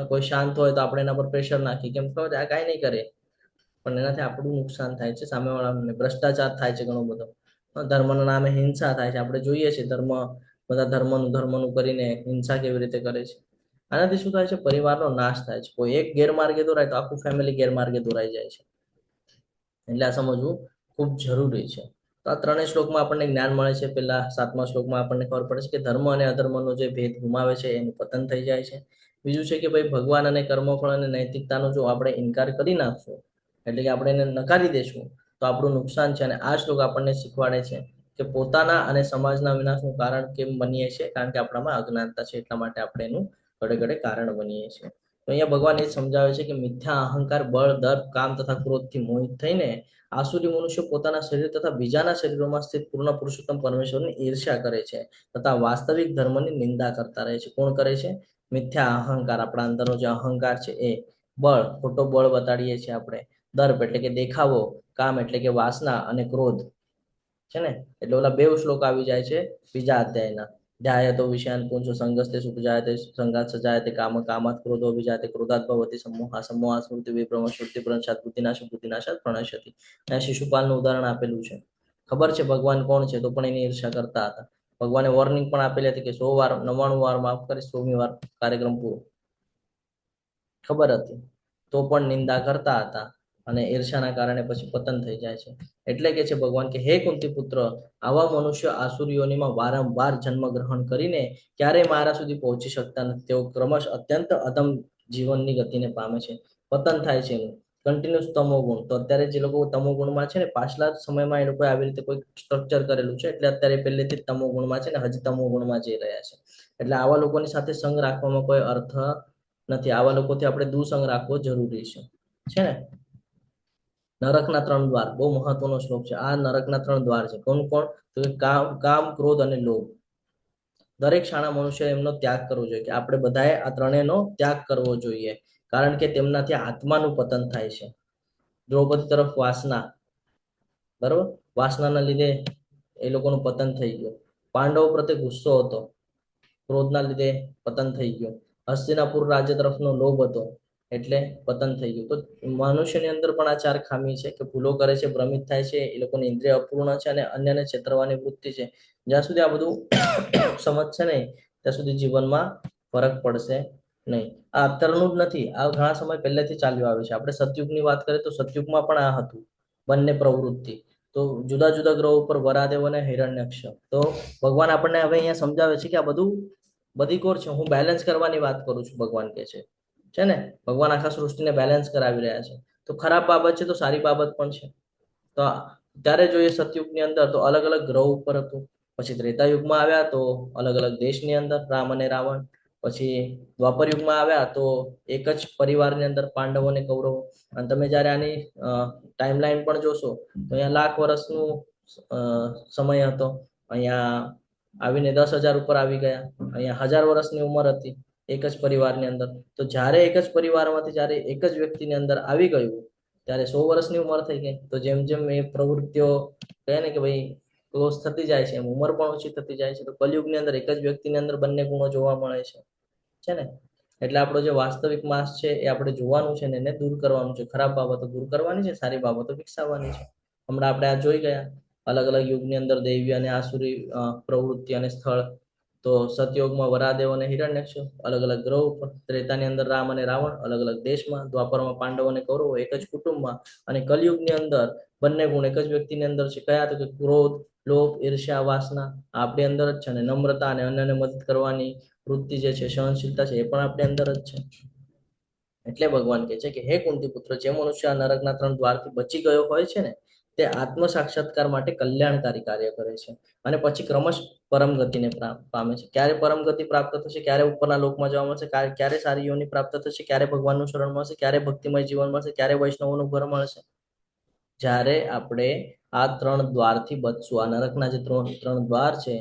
કોઈ શાંત હોય તો આપણે એના પર પ્રેશર નાખીએ, કેમ? ખબર છે આ કાંઈ નહીં કરે, પણ એનાથી આપણું નુકસાન થાય છે, સામેવાળાને. ભ્રષ્ટાચાર થાય છે ઘણો બધો. ધર્મના નામે હિંસા થાય છે. આપણે જોઈએ છીએ બધા ધર્મનું કરીને હિંસા કેવી રીતે કરે છે. આનાથી શું થાય છે? પરિવારનો નાશ થાય છે. કોઈ એક ગેરમાર્ગે દોરાય તો આખું ફેમિલી ગેરમાર્ગે દોરાઈ જાય છે. એટલે આ સમજવું ખૂબ જરૂરી છે. તો આ ત્રણેય શ્લોકમાં આપણને જ્ઞાન મળે છે. પેલા 7મા શ્લોકમાં આપણને ખબર પડે છે કે ધર્મ અને અધર્મનો જે ભેદ ગુમાવે છે એનું પતન થઈ જાય છે. બીજું છે કે ભાઈ ભગવાન અને કર્મફળ અને નૈતિકતાનો જો આપણે ઇનકાર કરી નાખશું, એટલે કે આપણે એને નકારી દેશું, તો આપણું નુકસાન છે. અને આ શ્લોક આપણને શીખવાડે છે કે પોતાના અને સમાજના વિનાશનું કારણ કેમ બનીએ છીએ? કારણ કે આપણામાં અજ્ઞાનતા છે, એટલા માટે આપણે એનું ઘડે ઘડે કારણ બનીએ છીએ. તો અહીંયા ભગવાન એ સમજાવે છે કે મિથ્યા અહંકાર, બળ, દર્પ, કામ તથા ક્રોધથી મોહિત થઈને આસુરી મનુષ્ય પોતાના શરીર તથા બીજાના શરીરોમાં સ્થિત પૂર્ણ પુરુષોત્તમ પરમેશ્વરની ઈર્ષ્યા કરે છે તથા વાસ્તવિક ધર્મની નિંદા કરતા રહે છે. કોણ કરે છે? મિથ્યા અહંકાર, આપણા અંદરનો જે અહંકાર છે એ. બળ, ખોટો બળ બતાડીએ છીએ આપણે. દર્પ એટલે કે દેખાવો. કામ એટલે કે વાસના. અને ક્રોધ છે ને, એટલે ઓલા 2 શ્લોક આવી જાય છે બીજા અધ્યાયના. ધ્યાયતો વિષયાન પુંસો સંગસ્તે સુપજાયતે સંગાત સજાયતે કામ કામાત ક્રોધો વિજાયતે ક્રોધાત ભવતિ સમોહા સમોહા સ્મૃતિ વિભ્રમ સ્મૃતિ પ્રણશાત બુદ્ધિનાશ બુદ્ધિનાશાત પ્રણશ્યતિ. અહીંયા શિશુપાલનું ઉદાહરણ આપેલું છે. ખબર છે ભગવાન કોણ છે, તો પણ એની ઈર્ષા કરતા હતા. ભગવાને વોર્નિંગ પણ આપેલી હતી કે 100 વાર 99 વાર માફ કરીશ, 100મી વાર કાર્યક્રમ પૂરો. ખબર હતી તો પણ નિંદા કરતા હતા, અને ઈર્ષાના કારણે પછી પતન થઈ જાય છે. એટલે કે છે ભગવાન કે હે કુંતી પુત્ર, આવા મનુષ્ય આસુરીઓનીમાં વારંવાર જન્મ ગ્રહણ કરીને ક્યારેય મારા સુધી પહોંચી શકતા નથી. તેઓ ક્રમશ અત્યંત અધમ જીવનની ગતિને પામે છે, પતન થાય છે એનું. કન્ટિન્યુઅસ તમો ગુણ. તો અત્યારે જે લોકો તમો ગુણમાં છે ને, પાછલા સમયમાં એ લોકો આવી રીતે કોઈ સ્ટ્રક્ચર કરેલું છે, એટલે અત્યારે પહેલેથી જ તમો ગુણમાં છે ને, હજી તમો ગુણમાં જઈ રહ્યા છે. એટલે આવા લોકોની સાથે સંગ રાખવામાં કોઈ અર્થ નથી. આવા લોકોથી આપણે દુસંગ રાખવો જરૂરી છે ને. નરકના 3 દ્વાર, બહુ મહત્વનો શ્લોક છે આ. નરકના 3 દ્વાર છે. કોણ કોણ? તો કામ, ક્રોધ અને લોભ. દરેક શાણા મનુષ્ય એમનો ત્યાગ કરવો જોઈએ, કે આપણે બધાએ આ ત્રણેયનો ત્યાગ કરવો જોઈએ, કારણ કે તેમનાથી આત્માનું પતન થાય છે. દ્રૌપદી તરફ વાસના, બરોબર, વાસનાના લીધે એ લોકોનું પતન થઈ ગયું. પાંડવો પ્રત્યે ગુસ્સો હતો, ક્રોધના લીધે પતન થઈ ગયું. હસ્તિનાપુર રાજ્ય તરફનો લોભ હતો, એટલે પતન થઈ ગયું. તો મનુષ્યની અંદર પણ આ 4 ખામી છે કે ભૂલો કરે છે, ભ્રમિત થાય છે, એ લોકોની ઇન્દ્રિય અપૂર્ણ છે, અને અન્યને છેતરવાની વૃત્તિ છે. જ્યાં સુધી આ બધું સમજશે નહીં, ત્યાં સુધી જીવનમાં ફરક પડશે નહીં. આ અત્યારનું જ નથી, આ ઘણા સમય પહેલેથી ચાલ્યું આવે છે. આપણે સતયુગની વાત કરીએ તો સતયુગમાં પણ આ હતું, બંને પ્રવૃત્તિ. તો જુદા જુદા ગ્રહો ઉપર વરાદેવ અને હિરણ્યક્ષ. તો ભગવાન આપણને હવે અહીંયા સમજાવે છે કે આ બધું બધી કોર છે, હું બેલેન્સ કરવાની વાત કરું છું. ભગવાન કહે છે ને, ભગવાન આખા સૃષ્ટિને બેલેન્સ કરાવી રહ્યા છે. તો ખરાબ બાબત છે તો સારી બાબત પણ છે. તો ત્યારે જોઈએ સતયુગની અંદર તો અલગ અલગ ગ્રહ ઉપર હતું. પછી ત્રેતા યુગમાં આવ્યા તો અલગ અલગ દેશની અંદર રામ અને રાવણ. પછી દ્વાપર યુગમાં આવ્યા તો એક જ પરિવારની અંદર પાંડવો અને કૌરવો. અને તમે જ્યારે આની ટાઈમલાઈન પણ જોશો તો અહીંયા લાખ વર્ષનું સમય હતો, અહીંયા આવીને 10,000 ઉપર આવી ગયા. અહીંયા 1000 વર્ષની ઉંમર હતી એક જ પરિવારની અંદર. તો જ્યારે એક જ પરિવારમાંથી જ્યારે એક જ વ્યક્તિની અંદર આવી ગયું, ત્યારે 100 વર્ષની ઉંમર થઈ ગઈ. તો જેમ જેમ એ પ્રવૃત્તિઓ કહે ને કે ભાઈ ક્લોઝ થતી જાય છે, એમ ઉંમર પણ ઓછી થતી જાય છે. તો કલયુગની અંદર એક જ વ્યક્તિની અંદર બંને ગુણો જોવા મળે છે ને. એટલે આપણો જે વાસ્તવિક માસ છે એ આપણે જોવાનું છે ને એને દૂર કરવાનું છે. ખરાબ બાબતો દૂર કરવાની છે, સારી બાબતો વિકસાવવાની છે. હમણાં આપણે આ જોઈ ગયા, અલગ અલગ યુગની અંદર દૈવી અને આસુરી પ્રવૃત્તિ અને સ્થળ તો સતયુગમાં વરાદેવ અને હિરણ્યકશ્યપ અલગ અલગ ગ્રહ ઉપર, ત્રેતાની અંદર રામ અને રાવણ અલગ અલગ દેશમાં, દ્વાપરમાં પાંડવ અને કૌરવો એક જ કુટુંબમાં, અને કલયુગની અંદર બંને ગુણ એક જ વ્યક્તિની અંદર છે. કયા? તો કે ક્રોધ, લોભ, ઈર્ષ્યા, વાસના આપણી અંદર જ છે, અને નમ્રતા અને અન્યને મદદ કરવાની વૃત્તિ જે છે, સહનશીલતા છે, એ પણ આપણી અંદર જ છે. એટલે ભગવાન કહે છે કે હે કુંતી પુત્ર, જે મનુષ્ય આ નરકના 3 દ્વારથી બચી ગયો હોય છે ને, તે આત્મ સાક્ષાત્કાર માટે કલ્યાણકારી કાર્ય કરે છે, અને પછી ક્રમશ પરમ ગતિને પામે છે. ક્યારે પરમ ગતિ પ્રાપ્ત થશે? ક્યારે ઉપરના લોકમાં જવા મળશે? ક્યારે સારી યોની પ્રાપ્ત થશે? ક્યારે ભગવાનનું શરણ મળશે? ક્યારે ભક્તિમય જીવન મળશે? ક્યારે વૈષ્ણવોનું ઘર મળશે? જ્યારે આપણે આ 3 દ્વારથી બચશું, આ નરકના જે 3 દ્વાર છે,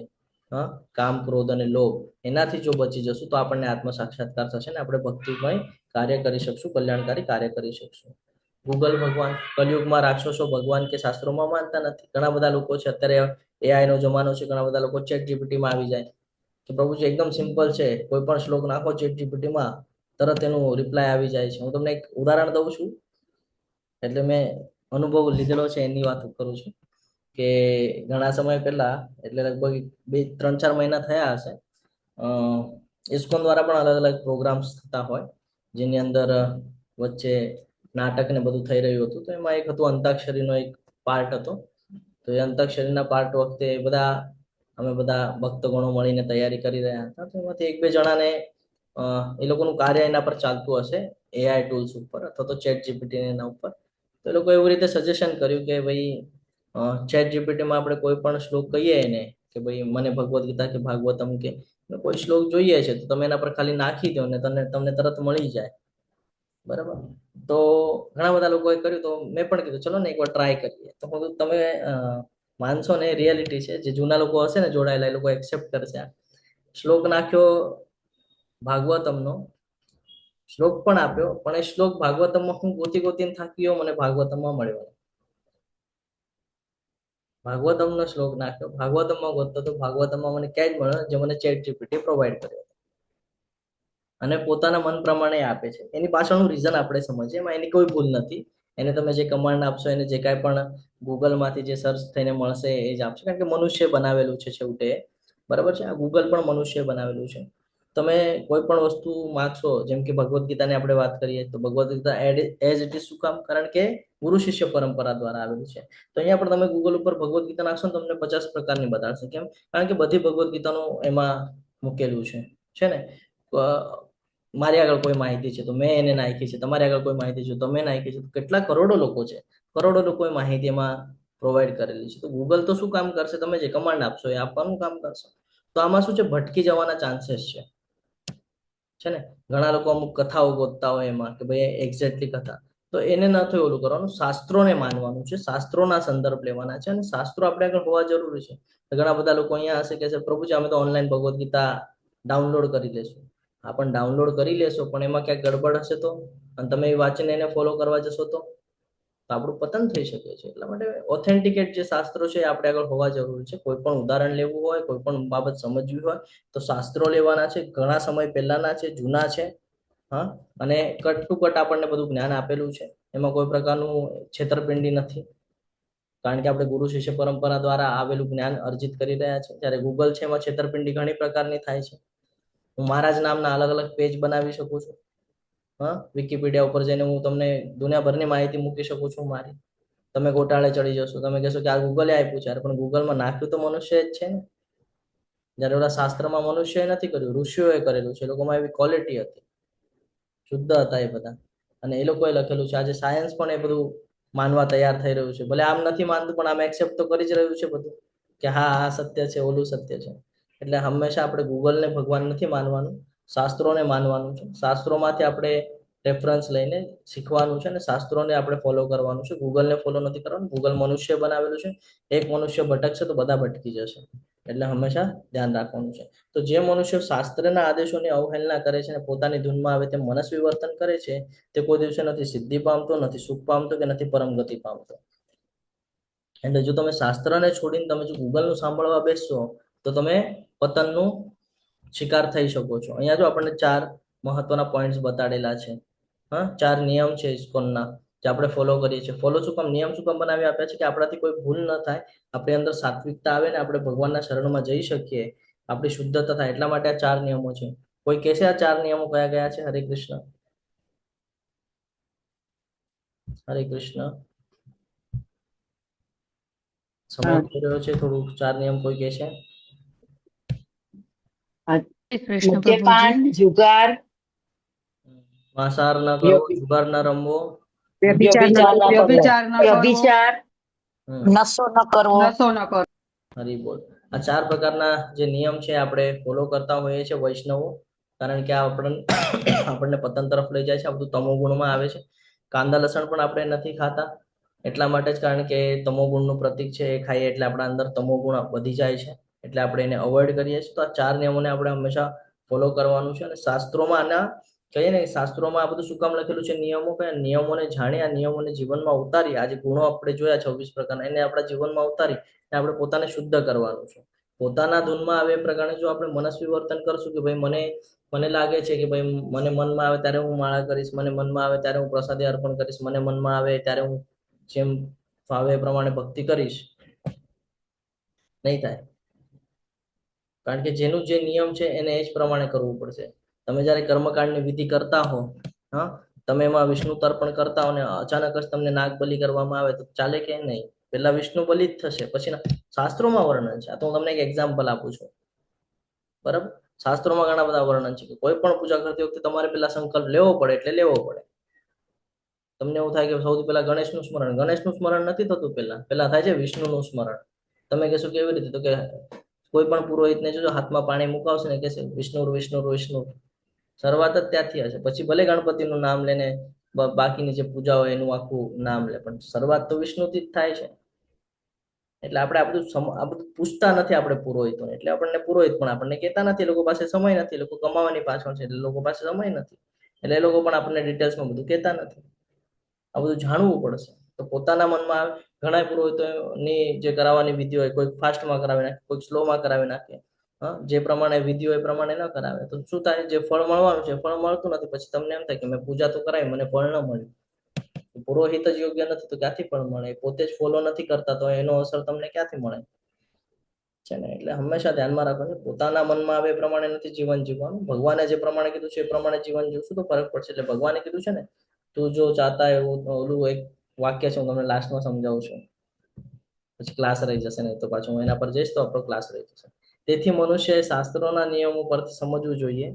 કામ, ક્રોધ અને લોભ, એનાથી જો બચી જશું તો આપણને આત્મ સાક્ષાત્કાર થશે ને આપણે ભક્તિમય કાર્ય કરી શકશું, કલ્યાણકારી કાર્ય કરી શકશું. ગૂગલ ભગવાન, કલયુગમાં રાક્ષસો ભગવાન કે શાસ્ત્રોમાં માનતા નથી. ઘણા બધા લોકો છે, અત્યારે એઆઈ નો જમાનો છે, ઘણા બધા લોકો ચેટ જીપીટીમાં આવી જાય કે પ્રભુજી એકદમ સિમ્પલ છે, કોઈ પણ શ્લોક નાખો ચેટ જીપીટીમાં, તરત એનું રિપ્લાય આવી જાય છે. હું તમને એક ઉદાહરણ દઉં છું, એટલે મેં અનુભવ લીધેલો છે એની વાત કરું છું કે ઘણા સમય પહેલા, એટલે લગભગ 2-3-4 મહિના થયા હશે, ઇસ્કોન દ્વારા પણ અલગ અલગ પ્રોગ્રામ્સ થતા હોય, જેની અંદર વચ્ચે નાટક ને બધું થઈ રહ્યું હતું. તો એમાં એક હતું અંતાક્ષરીનો એક પાર્ટ હતો. તો એ અંતાક્ષરીના પાર્ટ વખતે અમે બધા ભક્તગણો મળીને તૈયારી કરી રહ્યા હતા. તો એમાંથી 1-2 જણાને એ લોકોનું કાર્ય એના પર ચાલતું હશે, એઆઈ ટૂલ્સ ઉપર અથવા તો ચેટ જીપીટી એના ઉપર. તો એ લોકો એવી રીતે સજેશન કર્યું કે ભાઈ ચેટ જીપીટીમાં આપણે કોઈ પણ શ્લોક કહીએ એને કે ભાઈ મને ભગવદ્ ગીતા કે ભાગવતમ કે કોઈ શ્લોક જોઈએ છે, તો તમે એના પર ખાલી નાખી દો ને તમને તરત મળી જાય. બરાબર? તો ઘણા બધા લોકોએ કર્યું, તો મેં પણ કીધું ચલો ને એકવાર ટ્રાય કરીએ. તો તમે માનશો ને, રિયાલિટી છે, જે જૂના લોકો હશે ને જોડાયેલા, એ લોકો એક્સેપ્ટ કરશે. શ્લોક નાખ્યો ભાગવતમનો, શ્લોક પણ આપ્યો, પણ એ શ્લોક ભાગવતમમાં હું ગોતીને થાકી ગયો, મને ભાગવતમમાં મળ્યો. ભાગવતમનો શ્લોક નાખ્યો, ભાગવતમમાં ગોતતો તો ભાગવતમમાં મને ક્યાંય જ મળ્યો જે મને ચેટ જીપીટી પ્રોવાઈડ કર્યો, અને પોતાના મન પ્રમાણે આપે છે. એની પાછળનું રીઝન આપણે સમજીએ, એમાં એની કોઈ ભૂલ નથી. એને તમે જે કમાન્ડ આપશો, એને જે કાંઈ પણ ગૂગલમાંથી જે સર્ચ થઈને મળશે એ જ આપશે, કારણ કે મનુષ્ય બનાવેલું છે છેવટે. બરાબર છે? આ ગૂગલ પણ મનુષ્ય બનાવેલું છે. તમે કોઈ પણ વસ્તુ માંગશો, જેમ કે ભગવદ્ ગીતાની આપણે વાત કરીએ, તો Bhagavad Gita as it is શું કામ? કારણ કે ગુરુ શિષ્ય પરંપરા દ્વારા આવેલું છે. તો અહીંયા પણ તમે ગૂગલ ઉપર ભગવદ્ ગીતા નાખશો ને, તમને 50 પ્રકારની બતાડશે. કેમ? કારણ કે બધી ભગવદ્ ગીતાનું એમાં મૂકેલું છે ને. મારી આગળ કોઈ માહિતી છે તો મેં એને નાખી છે, તમારી આગળ કોઈ માહિતી છે તો તમે નાખી છે. કેટલા કરોડો લોકો છે, કરોડો લોકોએ માહિતી એમાં પ્રોવાઈડ કરેલી છે. તો ગૂગલ તો શું કામ કરશે? તમે જે કમાન્ડ આપશો એ આપવાનું કામ કરશે. તો આમાં શું છે, ભટકી જવાના ચાન્સીસ છે ને. ઘણા લોકો અમુક કથાઓ ગોતતા હોય એમાં કે ભાઈ એક્ઝેક્ટલી કથા, તો એને નથી ઓલું કરવાનું, શાસ્ત્રોને માનવાનું છે, શાસ્ત્રોના સંદર્ભ લેવાના છે, અને શાસ્ત્રો આપણે આગળ હોવા જરૂરી છે. ઘણા બધા લોકો અહીંયા હશે કે છે પ્રભુજી અમે તો ઓનલાઈન ભગવદ્ ગીતા ડાઉનલોડ કરી લેશું. હા, પણ ડાઉનલોડ કરી લેશો, પણ એમાં ક્યાંક ગડબડ હશે તો, અને તમે વાંચીને એને ફોલો કરવા જશો તો આપણું પતન થઈ શકે છે. એટલા માટે ઓથેન્ટિકેટ જે શાસ્ત્રો છે આપણે આગળ હોવા જરૂરી છે. કોઈ પણ ઉદાહરણ લેવું હોય, કોઈ પણ બાબત સમજવી હોય તો શાસ્ત્રો લેવાના છે. ઘણા સમય પહેલાના છે, જૂના છે, હા, અને કટ ટુ કટ આપણને બધું જ્ઞાન આપેલું છે. એમાં કોઈ પ્રકારનું છેતરપિંડી નથી, કારણ કે આપણે ગુરુ શિષ્ય પરંપરા દ્વારા આવેલું જ્ઞાન અર્જિત કરી રહ્યા છે. જ્યારે ગૂગલ છે એમાં છેતરપિંડી ઘણી પ્રકારની થાય છે. હું મારા જ નામના અલગ અલગ પેજ બનાવી શકું છું. વિકિપીડિયા ઉપર જઈને હું તમને દુનિયાભરની માહિતી મૂકી શકું છું મારી. તમે ગોટાળે ચડી જશો, તમે કહેશો કે આ ગૂગલે આપ્યું છે, પણ ગૂગલમાં નાખ્યું તો મનુષ્ય જ છે ને. જ્યારે ઓલા શાસ્ત્રમાં મનુષ્યએ નથી કર્યું, ઋષિઓએ કરેલું છે. એ લોકોમાં એવી ક્વોલિટી હતી, શુદ્ધ હતા એ બધા, અને એ લોકોએ લખેલું છે. આજે સાયન્સ પણ એ બધું માનવા તૈયાર થઈ રહ્યું છે. ભલે આમ નથી માનતું, પણ આમ એક્સેપ્ટ તો કરી જ રહ્યું છે બધું, કે હા આ સત્ય છે, ઓલું સત્ય છે. એટલે હંમેશા આપણે ગૂગલને ભગવાન નથી માનવાનું, શાસ્ત્રોને માનવાનું છે. શાસ્ત્રોમાંથી આપણે રેફરન્સ લઈને શીખવાનું છે, અને શાસ્ત્રોને આપણે ફોલો કરવાનું છે. ગૂગલને ફોલો નથી કરવાનું. ગૂગલ મનુષ્ય બનાવેલું છે. એક મનુષ્ય ભટકશે તો બધા ભટકી જશે. એટલે હંમેશા ધ્યાન રાખવાનું છે. તો જે મનુષ્ય શાસ્ત્રના આદેશોની અવહેલના કરે છે અને પોતાની ધૂનમાં આવે તેમ મનસ્વી વર્તન કરે છે, તે કોઈ દિવસે નથી સિદ્ધિ પામતો, નથી સુખ પામતો, કે નથી પરમ ગતિ પામતો. એટલે જો તમે શાસ્ત્રને છોડીને તમે જો ગૂગલનું સાંભળવા બેસશો તો તમે પતનનું શિકાર થઈ શકો છો. અહીંયા જો આપણને 4 મહત્વના પોઈન્ટ્સ બતાડેલા છે. 4 નિયમ છે ઇસ્કોનના, જે આપણે ફોલો કરીએ છીએ. ફોલો શું કામ, નિયમ શું કામ બનાવી આપ્યા છે? કે આપણાથી કોઈ ભૂલ ન થાય, આપણી અંદર સાત્વિકતા આવે ને આપણે ભગવાનના શરણમાં જઈ શકીએ, આપણી શુદ્ધતા થાય. એટલા માટે આ 4 નિયમો છે. કોઈ કહેશે આ 4 નિયમો કયા કયા છે? હરે કૃષ્ણ, હરે કૃષ્ણ. સમય થઈ રહ્યો છે થોડું. 4 નિયમ કોઈ કહેશે? કૃષ્ણ મદ્યપાન, પ્રભુજી. જુગાર, માંસાહાર ન કરવો, જુગાર ન રમવો, વ્યભિચાર ન કરવો, વ્યભિચાર, હમ, નશો ન કરવો. હરી બોલ. આ 4 પ્રકારના જે નિયમ છે આપણે ફોલો કરતા હોઈએ છીએ વૈષ્ણવો, કારણ કે આ આપણને પતન તરફ લઈ જાય છે. આ બધું તમોગુણમાં આવે છે. કાંદા લસણ પણ આપણે નથી ખાતા એટલા માટે જ, કારણ કે તમોગુણનું પ્રતીક છે. એ ખાઈએ એટલે આપણા અંદર તમોગુણ વધી જાય છે, એટલે આપણે એને અવોઇડ કરીએ છીએ. તો આ 4 નિયમોને આપણે હંમેશા ફોલો કરવાનું છે. અને શાસ્ત્રોમાં આના કહીએ ને, શાસ્ત્રોમાં આ બધું શું કામ લખેલું છે? નિયમો કયા? નિયમોને જાણી આ નિયમોને જીવનમાં ઉતારી, આ જે ગુણો આપણે જોયા 26 પ્રકારના, એને આપણા જીવનમાં ઉતારી આપણે પોતાને શુદ્ધ કરવાનું છે. પોતાના ધૂનમાં આવે એ પ્રકારે જો આપણે મનસ્વી વર્તન કરશું કે ભાઈ મને લાગે છે કે ભાઈ મને મનમાં આવે ત્યારે હું માળા કરીશ, મને મનમાં આવે ત્યારે હું પ્રસાદી અર્પણ કરીશ, મને મનમાં આવે ત્યારે હું જેમ ફાવે એ પ્રમાણે ભક્તિ કરીશ, નહીં થાય. કારણ કે જેનું જે નિયમ છે એને એ જ પ્રમાણે કરવું પડશે. તમે જ્યારે કર્મકાંડની વિધિ કરતા હો, હા, તમે એમાં વિષ્ણુ તર્પણ કરતા હો ને અચાનક જ તમને નાગ બલિ કરવામાં આવે તો ચાલે કે નહીં? પેલા વિષ્ણુ બલિ જ થશે, પછી શાસ્ત્રોમાં વર્ણન છે. આ તો હું તમને એક એક્ઝામ્પલ આપું છું, બરાબર? શાસ્ત્રોમાં ઘણા બધા વર્ણન છે કે કોઈ પણ પૂજા કરતી વખતે તમારે પેલા સંકલ્પ લેવો પડે, એટલે લેવો પડે. તમને એવું થાય કે સૌથી પહેલા ગણેશનું સ્મરણ નથી થતું. પહેલા થાય છે વિષ્ણુનું સ્મરણ. તમે કહેશો કેવી રીતે? તો કે કોઈ પણ પુરોહિતને જો હાથમાં પાણી મુકાવશે ને કહેશે વિષ્ણુ વિષ્ણુ વિષ્ણુ, શરૂઆત જ ત્યાંથી હશે. પછી ભલે ગણપતિનું નામ લઈને બાકીની જે પૂજા હોય એનું આખું નામ લે, પણ શરૂઆત તો વિષ્ણુથી જ થાય છે. એટલે આપણે આ બધું પૂછતા નથી આપણે પુરોહિતોને, એટલે આપણને પુરોહિત પણ આપણને કહેતા નથી. લોકો પાસે સમય નથી, લોકો કમાવાની પાછળ છે, એટલે લોકો પાસે સમય નથી, એટલે એ લોકો પણ આપણને ડિટેલ્સમાં બધું કહેતા નથી. આ બધું જાણવું પડશે. તો પોતાના મનમાં ઘણા પુરોહિતોની જે કરાવવાની વિધિ હોય, કોઈ ફાસ્ટમાં કરાવી નાખે, કોઈ સ્લોમાં કરાવી નાખે, જે પ્રમાણે વિધિ હોય એ પ્રમાણે ન કરાવે તો શું થાય? જે ફળ મળવાનું છે ફળ મળતું નથી. પછી તમને એમ થાય કે મેં પૂજા તો કરાવી, મને ફળ ન મળ્યું. પુરોહિત જ યોગ્ય નથી તો ક્યાંથી ફળ મળે? પોતે જ ફોલો નથી કરતા તો એનો અસર તમને ક્યાંથી મળે છે ને? એટલે હંમેશા ધ્યાનમાં રાખવાનું, પોતાના મનમાં આવે એ પ્રમાણે નથી જીવન જીવવાનું. ભગવાને જે પ્રમાણે કીધું છે એ પ્રમાણે જીવન જીવશું તો ફરક પડશે. એટલે ભગવાને કીધું છે ને, તું જો ચાહતા એવું, ઓલું એક વાક્ય છે, હું તમને લાસ્ટમાં સમજાવું છું, પછી ક્લાસ રહી જશે ને, તો પાછું હું એના પર જઈશ તો આપણો ક્લાસ રહી જશે. તેથી મનુષ્યએ શાસ્ત્રોના નિયમો પરથી સમજવું જોઈએ.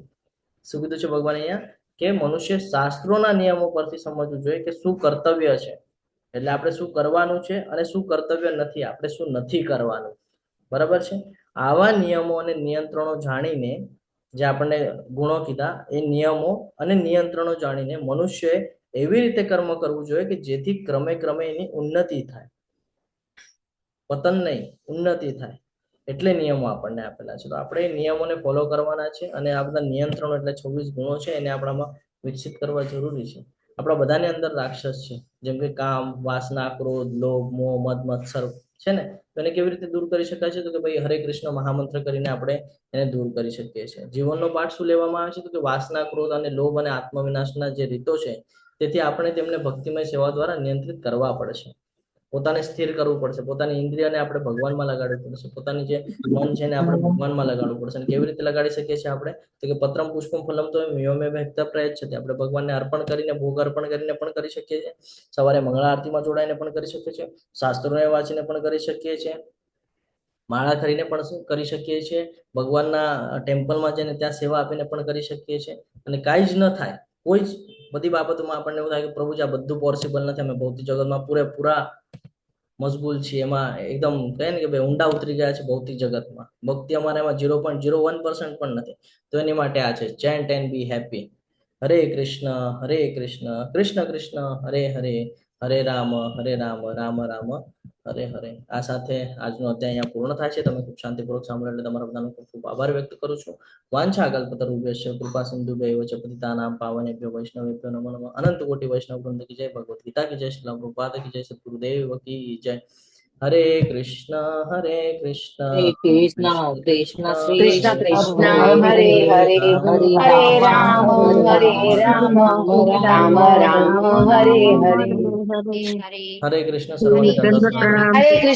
શું કીધું છે ભગવાન અહીંયા? કે મનુષ્ય શાસ્ત્રોના નિયમો પરથી સમજવું જોઈએ કે શું કર્તવ્ય છે, એટલે આપણે શું કરવાનું છે અને શું કર્તવ્ય નથી, આપણે શું નથી કરવાનું. બરાબર છે? આવા નિયમો અને નિયંત્રણો જાણીને, જે આપણને ગુણો કીધા એ નિયમો અને નિયંત્રણો જાણીને મનુષ્યએ એવી રીતે કર્મ કરવું જોઈએ કે જેથી ક્રમે ક્રમે એની ઉન્નતિ થાય, પતન નહીં, ઉન્નતિ થાય. એટલે નિયમો આપણને આપેલા છે. તો આપણે એ નિયમોને ફોલો કરવાના છે. અને આ બધા નિયંત્રણો એટલે 26 ગુણો છે, એને આપણામાં વિકસિત કરવા જરૂરી છે. આપણા બધાની અંદર રાક્ષસ છે, જેમ કે કામ, વાસના, ક્રોધ, લોભ, મોહ, મદ મત્સર છે ને. તો એને કેવી રીતે દૂર કરી શકાય છે? તો કે ભાઈ હરે કૃષ્ણ મહામંત્ર કરીને આપણે એને દૂર કરી શકીએ છીએ. જીવનનો પાઠ શું લેવામાં આવે છે? તો કે વાસના, ક્રોધ અને લોભ અને આત્મવિનાશના જે રીતો છે, તેથી આપણે તેમને ભક્તિમય સેવા દ્વારા નિયંત્રિત કરવા પડશે. પોતાને સ્થિર કરવું પડશે. પોતાની ઇન્દ્રિયને આપણે ભગવાનમાં લગાડવું પડશે. પોતાની જે મન છે ને આપણે ભગવાનમાં લગાડવું પડશે. અને કેવી રીતે લગાડી શકીએ છીએ આપણે? તો કે પત્રમ પુષ્પમ ફલમ તો મ્યોમે ભક્ત પ્રયચ્છતે, આપણે ભગવાનને અર્પણ કરીને, ભોગ અર્પણ કરીને પણ કરી શકીએ છીએ. સવારે મંગળા આરતીમાં જોડાઈને પણ કરી શકીએ છીએ. શાસ્ત્રોને વાંચીને પણ કરી શકીએ છીએ. માળા કરીને પણ કરી શકીએ છીએ. ભગવાનના ટેમ્પલમાં જઈને ત્યાં સેવા આપીને પણ કરી શકીએ છીએ. અને કાંઈ જ ન થાય, કોઈ જ બધી બાબતોમાં આપણને એવું થાય કે પ્રભુજી આ બધું પોસિબલ નથી, અમે ભૌતિક જગતમાં પૂરેપૂરા મશગુલ છીએ, એમાં એકદમ કહે ને કે ભાઈ ઊંડા ઉતરી ગયા છે ભૌતિક જગતમાં, ભક્તિ અમારા એમાં 0.01% પણ નથી. તો એની માટે આ છે ચેન્ટ એન્ડ બી હેપી. હરે કૃષ્ણ કૃષ્ણ કૃષ્ણ હરે હરે, હરે રામ રામ રામ હરે હરે. આ સાથે આજનો અધ્યાય અહીંયા પૂર્ણ થાય છે. તમે ખૂબ શાંતિપૂર્વક સાંભળો એટલે તમારા બધાનો ખૂબ ખૂબ આભાર વ્યક્ત કરું છું. વાંછા કલ્પતરુભ્યશ્ચ કૃપા સિંધુભ્યૈવ ચ પતિતાનાં પાવનેભ્યો વૈષ્ણવેભ્યો નમો નમઃ. અનંત કોટિ વૈષ્ણવ વૃંદ કી જય, ભગવદ ગીતા કી જય, શ્રીલ પ્રભુપાદ કી જય, સદગુરુદેવ કી જય. હરે કૃષ્ણ કૃષ્ણ હરે કૃષ્ણ કૃષ્ણ કૃષ્ણ કૃષ્ણ કૃષ્ણ હરે હરે હરે, હરે હરે રામ રામ રામ રામ હરે હરે. હરે કૃષ્ણ. સર્વને દંડવત પ્રણામ. હરે કૃષ્ણ.